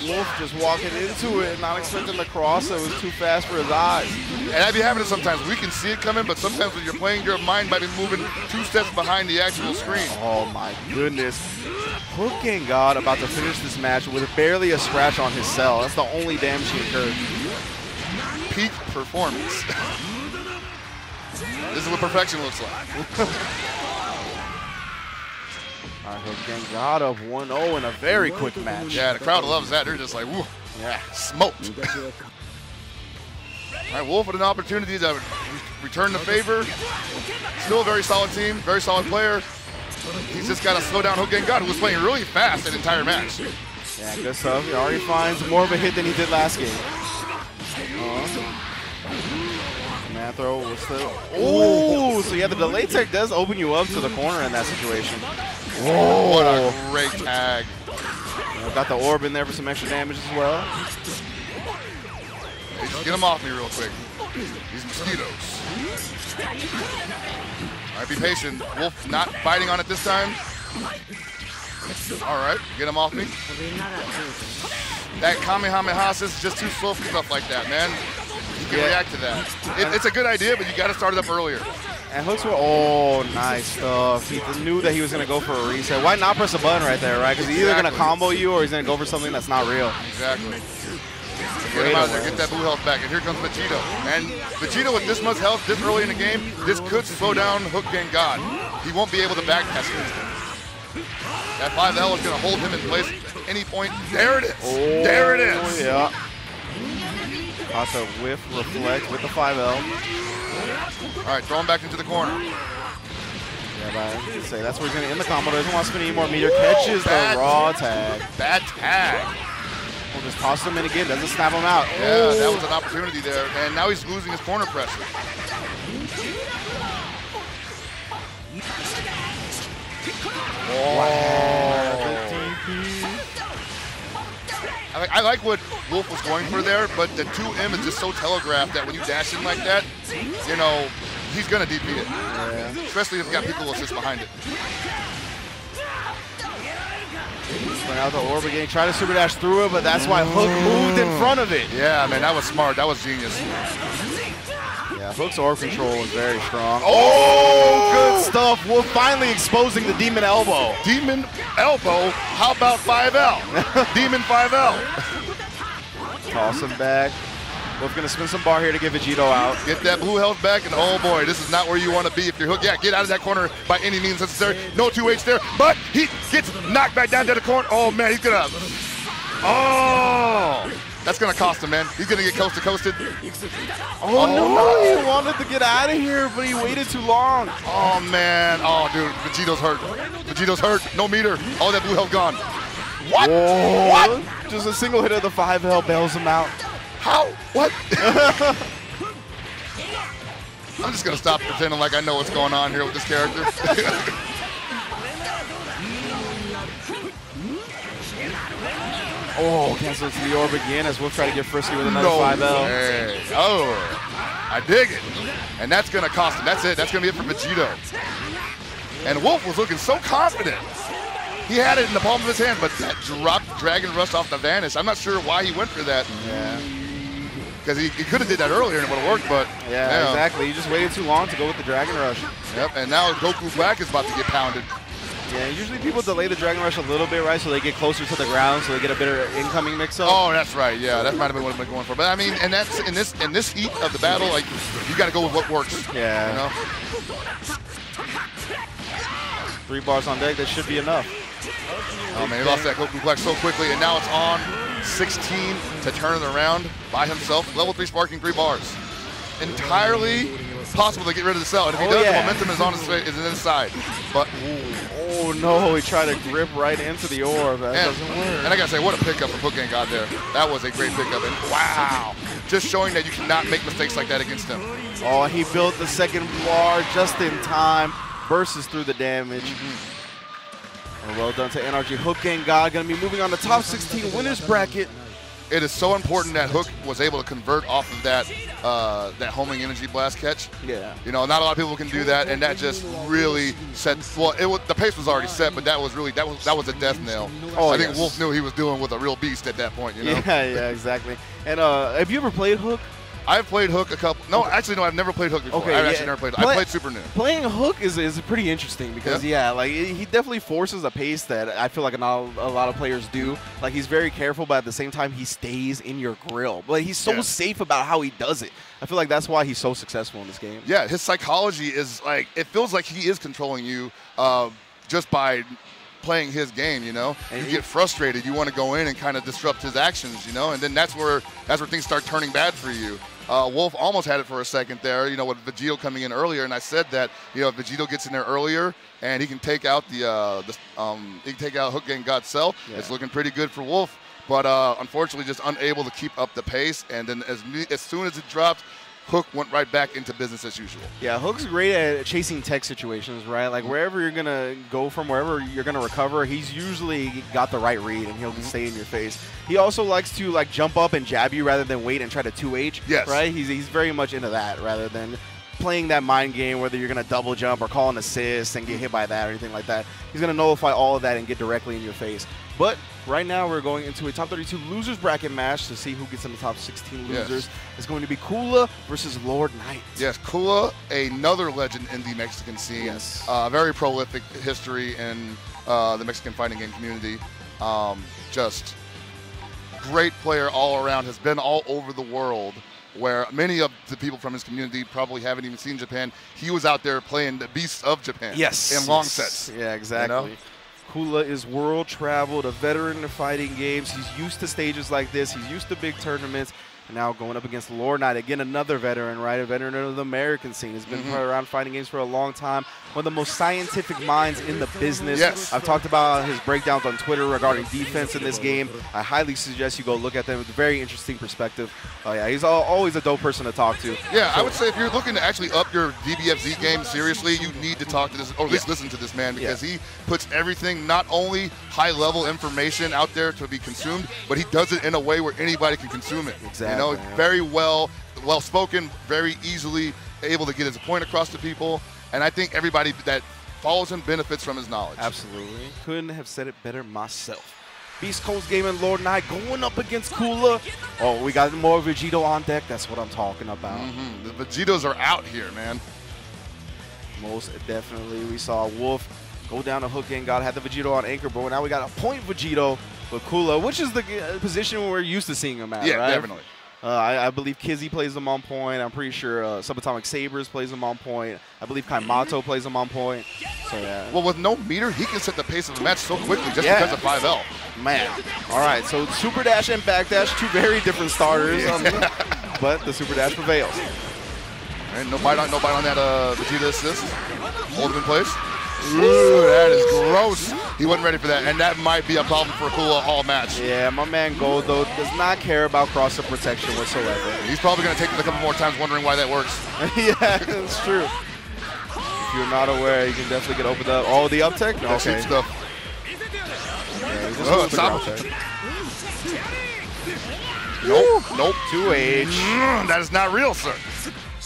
Wolf just walking into it, not expecting the cross. It was too fast for his eyes. And that be happening sometimes. We can see it coming, but sometimes when you're playing, your mind might be moving 2 steps behind the actual screen. Oh my goodness. Hook Gang God about to finish this match with barely a scratch on his cell. That's the only damage he incurred. Peak performance. This is what perfection looks like. All right, Hook Gang God up 1-0 in a very quick match. Yeah, the crowd loves that. They're just like, woo, Yeah. smoked. All right, Wolf with an opportunity to return the favor. Still a very solid team, very solid player. He's just got to slow down Hook Gang God, who was playing really fast that entire match. Yeah, good stuff. He already finds more of a hit than he did last game. Man throw was still. Oh, so yeah, the delay tech does open you up to the corner in that situation. Oh, what a great tag. Got the orb in there for some extra damage as well. Hey, just get him off me real quick. These mosquitoes. All right, be patient. Wolf not biting on it this time. All right, get him off me. That Kamehameha is just too slow for stuff like that, man. You can react to that. It's a good idea, but you got to start it up earlier. And hooks were, oh, nice stuff. He knew that he was going to go for a reset. Why not press a button right there, right? Because he's either going to combo you or he's going to go for something that's not real. Exactly. Get him out of there, get that blue health back, and here comes Vegito. And Vegito with this much health this early in the game, this could slow down Hook Gang God. He won't be able to backdash it. That 5L is going to hold him in place at any point. There it is. Oh, there it is. Yeah. Got the whiff reflect with the 5L. All right, throw him back into the corner. Yeah, but I say that's where he's going to end the combo. Doesn't want to spend any more meter. Catches the raw tag. Bad tag. We'll just toss him in again. Doesn't snap him out. Yeah, that was an opportunity there. And now he's losing his corner pressure. I like what Wolf was going for there, but the 2M is just so telegraphed that when you dash in like that, you know, he's going to DP it. Yeah. Especially if you got people assist behind it. Bring out the orb again. Try to super dash through it, but that's why Hook moved in front of it. Yeah, man, that was smart. That was genius. Yeah, Hook's orb control was very strong. Oh, good stuff. Wolf finally exposing the Demon Elbow. Demon Elbow? How about 5L? Demon 5L. Toss him back. Wolf gonna spin some bar here to get Vegito out. Get that blue health back, and oh boy, this is not where you want to be if you're Hook. Yeah, get out of that corner by any means necessary. No 2H there, but he gets knocked back down to the corner. Oh man, he's gonna. Oh, that's gonna cost him, man. He's gonna get coast to coasted. Oh no, he wanted to get out of here, but he waited too long. Oh man, oh dude, Vegito's hurt. Vegito's hurt. No meter. All that blue health gone. What? Whoa. What? Just a single hit of the 5L bails him out. How? What? I'm just gonna stop pretending like I know what's going on here with this character. Oh, cancels to the orb again as Wolf try to get frisky with another 5L. Hey. Oh, I dig it. And that's gonna cost him. That's it. That's gonna be it for Vegito. And Wolf was looking so confident. He had it in the palm of his hand, but that dropped Dragon Rush off the Vanish. I'm not sure why he went for that. Yeah. Because he could have did that earlier and it would have worked, but yeah, exactly. He just waited too long to go with the Dragon Rush. Yep, and now Goku Black is about to get pounded. Yeah, usually people delay the Dragon Rush a little bit, right, so they get closer to the ground, so they get a better incoming mix-up. Oh, that's right. Yeah, that might have been what I've been going for. But I mean, and that's in this heat of the battle, like you got to go with what works. Yeah. You know? 3 bars on deck. That should be enough. Oh man, he lost that Goku Black so quickly, and now it's on 16 to turn it around by himself. Level 3 sparking 3 bars. Entirely possible to get rid of the cell. And if he does, the momentum is on his side. But oh no, he tried to grip right into the orb. That doesn't work. And I gotta say, what a pickup from Hook Gang God there. That was a great pickup. And wow, just showing that you cannot make mistakes like that against him. Oh, he built the second bar just in time. Bursts through the damage. Well done to NRG. Hook Gang God gonna be moving on the top 16 winners bracket. it is so important that Hook was able to convert off of that that homing energy blast catch. Yeah. You know, not a lot of people can do that, and that just really set. Well, the pace was already set, but that was a death nail. Oh, I think Wolf knew he was dealing with a real beast at that point. You know. Yeah, exactly. And have you ever played Hook? I've played Hook a couple. No, actually, no. I've never played Hook before. Okay, I've actually never played. I played Super New. Playing Hook is pretty interesting because like he definitely forces a pace that I feel like not a lot of players do. Like he's very careful, but at the same time he stays in your grill. But he's so safe about how he does it. I feel like that's why he's so successful in this game. Yeah, his psychology is like it feels like he is controlling you just by playing his game, you know. And you get frustrated, you want to go in and kind of disrupt his actions, you know, and then that's where things start turning bad for you. Wolf almost had it for a second there, you know, with Vegito coming in earlier, and I said that, you know, if Vegito gets in there earlier and he can take out he can take out Hook and God Cell, it's looking pretty good for Wolf, but unfortunately just unable to keep up the pace, and then as soon as it dropped, Hook went right back into business as usual. Yeah, Hook's great at chasing tech situations, right? Like wherever you're going to go from, wherever you're going to recover, he's usually got the right read and he'll stay in your face. He also likes to like jump up and jab you rather than wait and try to 2H, right? He's very much into that rather than playing that mind game, whether you're going to double jump or call an assist and get hit by that or anything like that. He's going to nullify all of that and get directly in your face. But right now we're going into a top 32 losers bracket match to see who gets in the top 16 losers. It's going to be Kula versus Lord Knight. Yes, Kula, another legend in the Mexican scene. Yes. Very prolific history in the Mexican fighting game community. Just great player all around, has been all over the world, where many of the people from his community probably haven't even seen Japan. He was out there playing the beasts of Japan in long sets. Yeah, exactly. You know? Kula is world-traveled, a veteran in fighting games. He's used to stages like this. He's used to big tournaments. And now going up against Lord Knight, again, another veteran, right? A veteran of the American scene. He's been around fighting games for a long time. One of the most scientific minds in the business. Yes. I've talked about his breakdowns on Twitter regarding defense in this game. I highly suggest you go look at them. It's a very interesting perspective. Oh, yeah, he's always a dope person to talk to. Yeah, so I would say if you're looking to actually up your DBFZ game seriously, you need to talk to this, or at least listen to this man, because he puts everything, not only high-level information out there to be consumed, but he does it in a way where anybody can consume it. Exactly. You know, very well-spoken, very easily able to get his point across to people, and I think everybody that follows him benefits from his knowledge. Absolutely. Couldn't have said it better myself. Beast Coast Gaming Lord Knight going up against Kula. Oh, we got more Vegito on deck. That's what I'm talking about. The Vegetos are out here, man. Most definitely. We saw Wolf go down to Hook and God had the Vegito on anchor, but now we got a point Vegito with Kula, which is the position we're used to seeing him at, yeah, right? Definitely. I believe Kizzy plays him on point. I'm pretty sure Subatomic Sabres plays him on point. I believe Kaimato plays him on point. So, yeah. Well, with no meter, he can set the pace of the match so quickly just because of 5L. Man. All right, so Super Dash and Back Dash, two very different starters, but the Super Dash prevails. And no bite on that Vegeta assist. Hold him in place. Ooh, that is gross. He wasn't ready for that, and that might be a problem for Kula all match. Yeah, my man Gold, though, does not care about cross-up protection whatsoever. He's probably going to take it a couple more times wondering why that works. Yeah, that's true. If you're not aware, you can definitely get opened up. Oh, the up tech? That cheap stuff. Nope. 2H. That is not real, sir.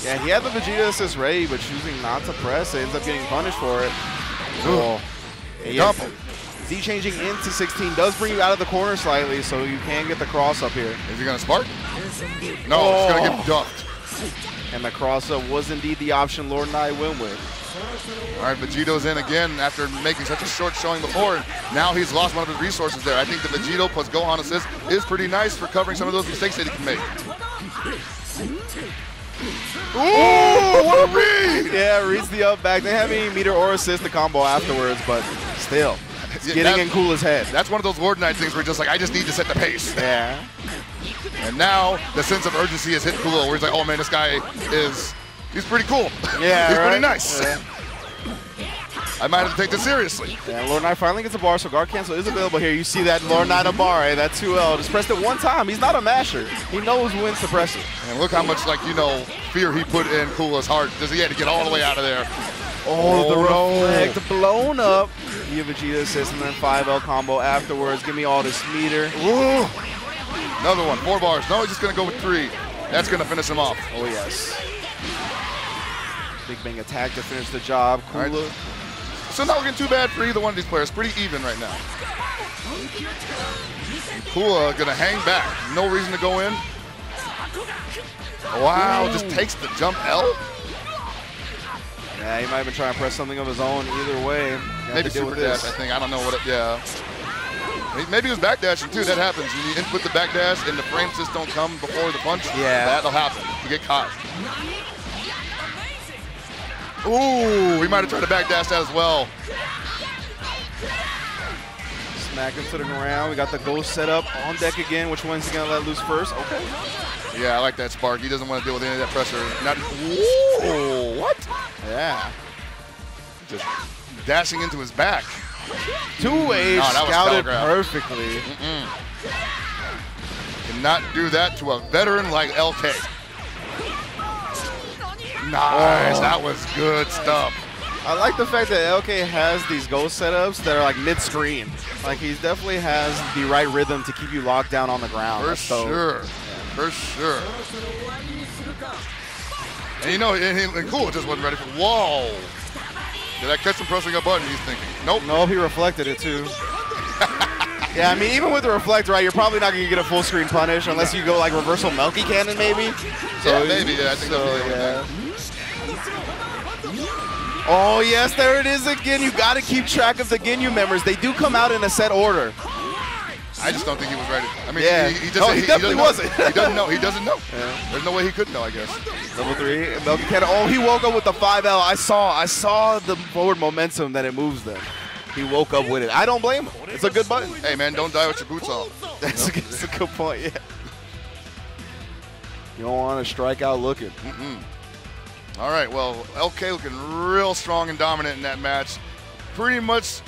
Yeah, he had the Vegeta assist ready, but choosing not to press it, ends up getting punished for it. Oh. Yeah. Z changing into 16 does bring you out of the corner slightly, so you can get the cross up here. Is he going to spark? No, it's going to get dumped. And the cross up was indeed the option Lord Knight went with. All right, Vegito's in again after making such a short showing before. Now he's lost one of his resources there. I think the Vegito plus Gohan assist is pretty nice for covering some of those mistakes that he can make. Ooh, what a read! Yeah, reads the up back. They have any meter or assist the combo afterwards, but still, it's getting in Kula's head. That's one of those Lord Knight things where just like, I just need to set the pace. Yeah. And now the sense of urgency has hit Kula where he's like, oh man, this guy he's pretty cool. Yeah, he's pretty nice. Yeah. I might have to take this seriously. Yeah, Lord Knight finally gets a bar, so guard cancel is available here. You see that Lord Knight a bar, that 2L. Just pressed it one time. He's not a masher. He knows when to press it. And look how much, fear he put in Kula's heart. He had to get all the way out of there. Oh, the reflect blown up. You have a Vegeta assist and then 5L combo afterwards. Give me all this meter. Ooh. Another one, 4 bars. No, he's just going to go with 3. That's going to finish him off. Oh, yes. Big bang attack to finish the job. Cooler. Right. So not looking too bad for either one of these players. Pretty even right now. Kula going to hang back. No reason to go in. Wow, just takes the jump L. Yeah, he might have been trying to press something of his own either way. Maybe super dash, I think. I don't know what it, yeah. Maybe he was backdashing too. That happens. When you input the backdash and the frames just don't come before the punch, yeah, that'll happen. You get caught. Ooh, we might have tried to backdash that as well. Smack him to the ground. We got the ghost set up on deck again. Which one's he gonna let loose first? Okay. Yeah, I like that spark. He doesn't want to deal with any of that pressure. Not. Whoa, what? Yeah. Just dashing into his back. Two-way scouted perfectly. Cannot do that to a veteran like LK. Nice, that was good stuff. I like the fact that LK has these ghost setups that are like mid-screen. Like he definitely has the right rhythm to keep you locked down on the ground. For sure, for sure. And you know, and Cool just wasn't ready for, whoa. Did I catch him pressing a button, he's thinking? Nope. Nope, he reflected it too. Yeah, I mean, even with the reflect, right, you're probably not going to get a full screen punish unless you go like reversal Melky Cannon maybe. So, yeah, maybe, yeah, I think that'll be yeah. Oh, yes, there it is again. You got to keep track of the Ginyu members. They do come out in a set order. I just don't think he was ready. I mean, yeah. he definitely wasn't. He doesn't know. He doesn't know. Yeah. There's no way he could know, I guess. Level 3, Melky Cannon. Oh, he woke up with the 5L. I saw the forward momentum that it moves them. He woke up with it. I don't blame him. It's a good button. Hey, man, don't die with your boots off. That's a good point, yeah. You don't want to strike out looking. All right, well, LK looking real strong and dominant in that match. Pretty much,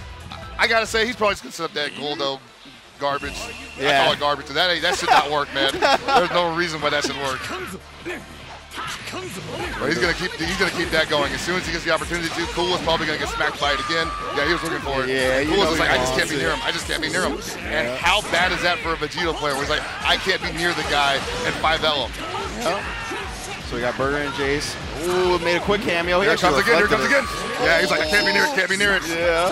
I got to say, he's probably just going to set up that Goldo garbage. Yeah. I call it garbage. That should not work, man. There's no reason why that should work. But he's gonna keep that going. As soon as he gets the opportunity to, Cool is probably gonna get smacked by it again. Yeah, he was looking for it. Yeah, Cool was like, I just can't be near him. I just can't be near him. And how bad is that for a Vegito player? Where he's like, I can't be near the guy and 5L him. Yeah. So we got Burger and Jace. Ooh, made a quick cameo. Here comes again. Here comes again. Yeah, he's like, I can't be near it. Can't be near it. Yeah.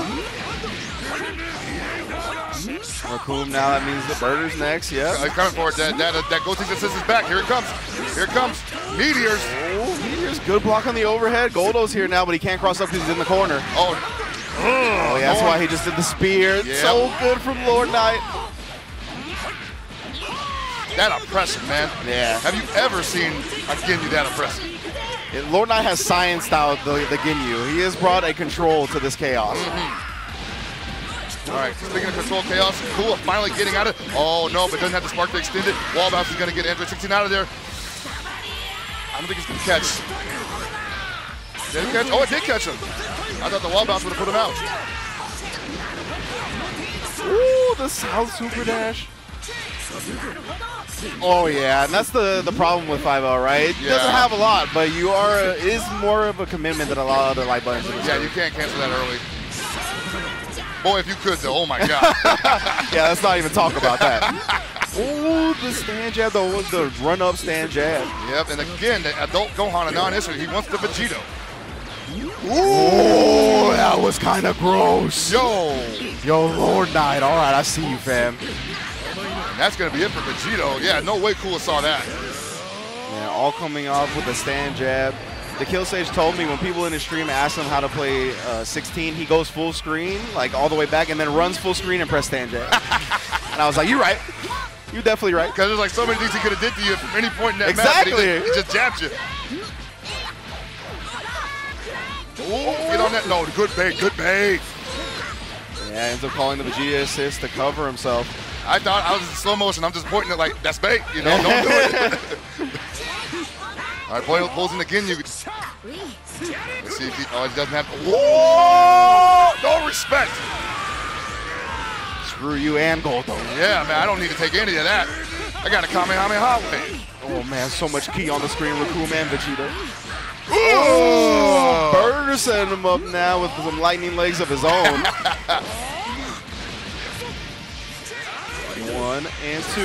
Raccoon now, that means the Burger's next, yeah. He's coming for it. That Goatee assist is back. Here it comes. Here it comes. Meteors. Oh, Meteors, good block on the overhead. Goldo's here now, but he can't cross up because he's in the corner. Oh, yeah, that's why he just did the spear. Yep. So good from Lord Knight. That oppression, man. Yeah. Have you ever seen a Ginyu that oppressive? Lord Knight has science out the Ginyu. He has brought a control to this chaos. All right, speaking of control chaos, Cool finally getting out of it. Oh, no, but doesn't have the spark to extend it. Wall bounce is going to get Android 16 out of there. I don't think he's going to catch. Did he catch? Oh, it did catch him. I thought the wall bounce would have put him out. Ooh, the South Super Dash. Oh, yeah, and that's the problem with 5L, right? It doesn't have a lot, but it is more of a commitment than a lot of other light buttons. Yeah, you can't cancel that early. Boy, if you could, though, oh my God. Yeah, let's not even talk about that. Ooh, the stand jab, the run-up stand jab. Yep, and again, the adult Gohan, a non-issue, he wants the Vegito. Ooh, that was kind of gross. Yo, Lord Knight. All right, I see you, fam. And that's going to be it for Vegito. Yeah, no way Cool saw that. Yeah, all coming off with the stand jab. The Kill Sage told me when people in his stream ask him how to play 16, he goes full screen, like all the way back, and then runs full screen and press stand jab. And I was like, you're right. You're definitely right. Because there's like so many things he could have did to you from any point in that match. He just jabbed you. Ooh, get on that. No, good bait, good bait. Yeah, ends up calling the Vegeta assist to cover himself. I thought I was in slow motion. I'm just pointing it like, that's bait. You know, don't do it. All right, Boyle pulls in the Ginyu. Let's see if he doesn't have. Whoa! No respect. Screw you and Goldo. Yeah, man, I don't need to take any of that. I got a Kamehameha wave. Oh, man, so much key on the screen. Raccoon and Vegeta. Ooh! Burger setting him up now with some lightning legs of his own. 1 and 2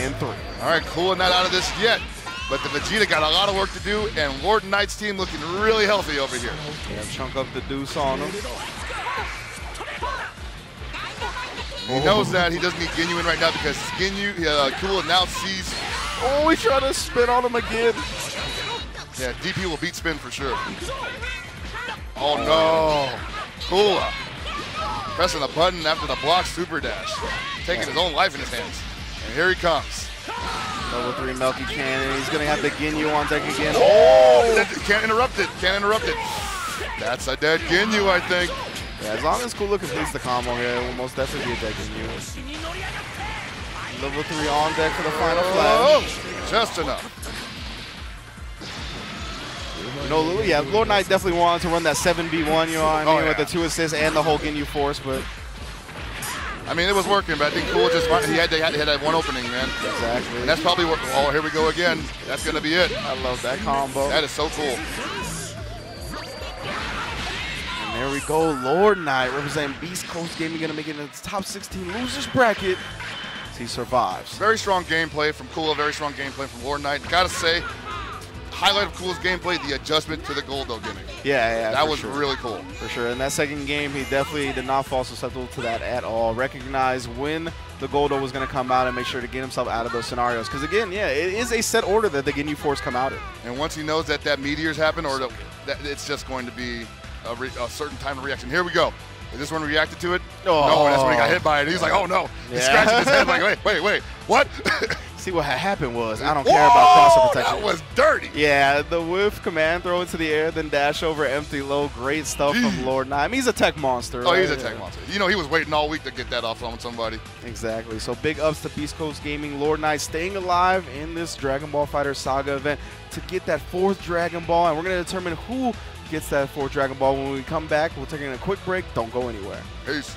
and 3. All right, Cool not out of this yet. But the Vegeta got a lot of work to do, and Lord Knight's team looking really healthy over here. Yeah, chunk up the deuce on him. He knows that he doesn't need Ginyu in right now because Cool now sees. Oh, he's trying to spin on him again. Yeah, DP will beat spin for sure. Oh no, Cool pressing the button after the block super dash, taking his own life in his hands. And here he comes. Level 3 Melky Cannon. He's going to have the Ginyu on deck again. Oh! Can't interrupt it. Can't interrupt it. That's a dead Ginyu, I think. Yeah, as long as Kula completes the combo here, it will most definitely be a dead Ginyu. Level 3 on deck for the final flash. Just enough. You know, yeah, Lord Knight definitely wanted to run that 7v1, you know what I mean, yeah. with the 2 assists and the whole Ginyu force, but... I mean, it was working, but I think Cool just he had that one opening, man. Exactly. And that's probably what. Oh, here we go again. That's gonna be it. I love that combo. That is so cool. And there we go, Lord Knight representing Beast Coast Gaming, gonna make it in its top 16 losers bracket. He survives. Very strong gameplay from Cool. Very strong gameplay from Lord Knight. Gotta say, highlight of Cool's gameplay, the adjustment to the Goldo gimmick. Yeah, that was sure. really cool. For sure. In that second game, he definitely did not fall susceptible to that at all. Recognized when the Goldo was going to come out and make sure to get himself out of those scenarios. Because again, yeah, it is a set order that the Ginyu Force come out in. And once he knows that meteor's happened, or that it's just going to be a certain time of reaction. Here we go. Is this one reacted to it? Oh. No, that's when he got hit by it. He's like, oh no. He's scratching his head like, wait, what? See, what had happened was, I don't care about crossover protection. That was dirty. Yeah, the whiff command, throw it to the air, then dash over empty low. Great stuff from Lord Knight. I mean, he's a tech monster. Oh, right? he's a tech monster. You know, he was waiting all week to get that off on somebody. Exactly. So big ups to Beast Coast Gaming. Lord Knight staying alive in this Dragon Ball FighterZ Saga event to get that 4th Dragon Ball. And we're going to determine who gets that 4th Dragon Ball when we come back. We're taking a quick break. Don't go anywhere. Peace.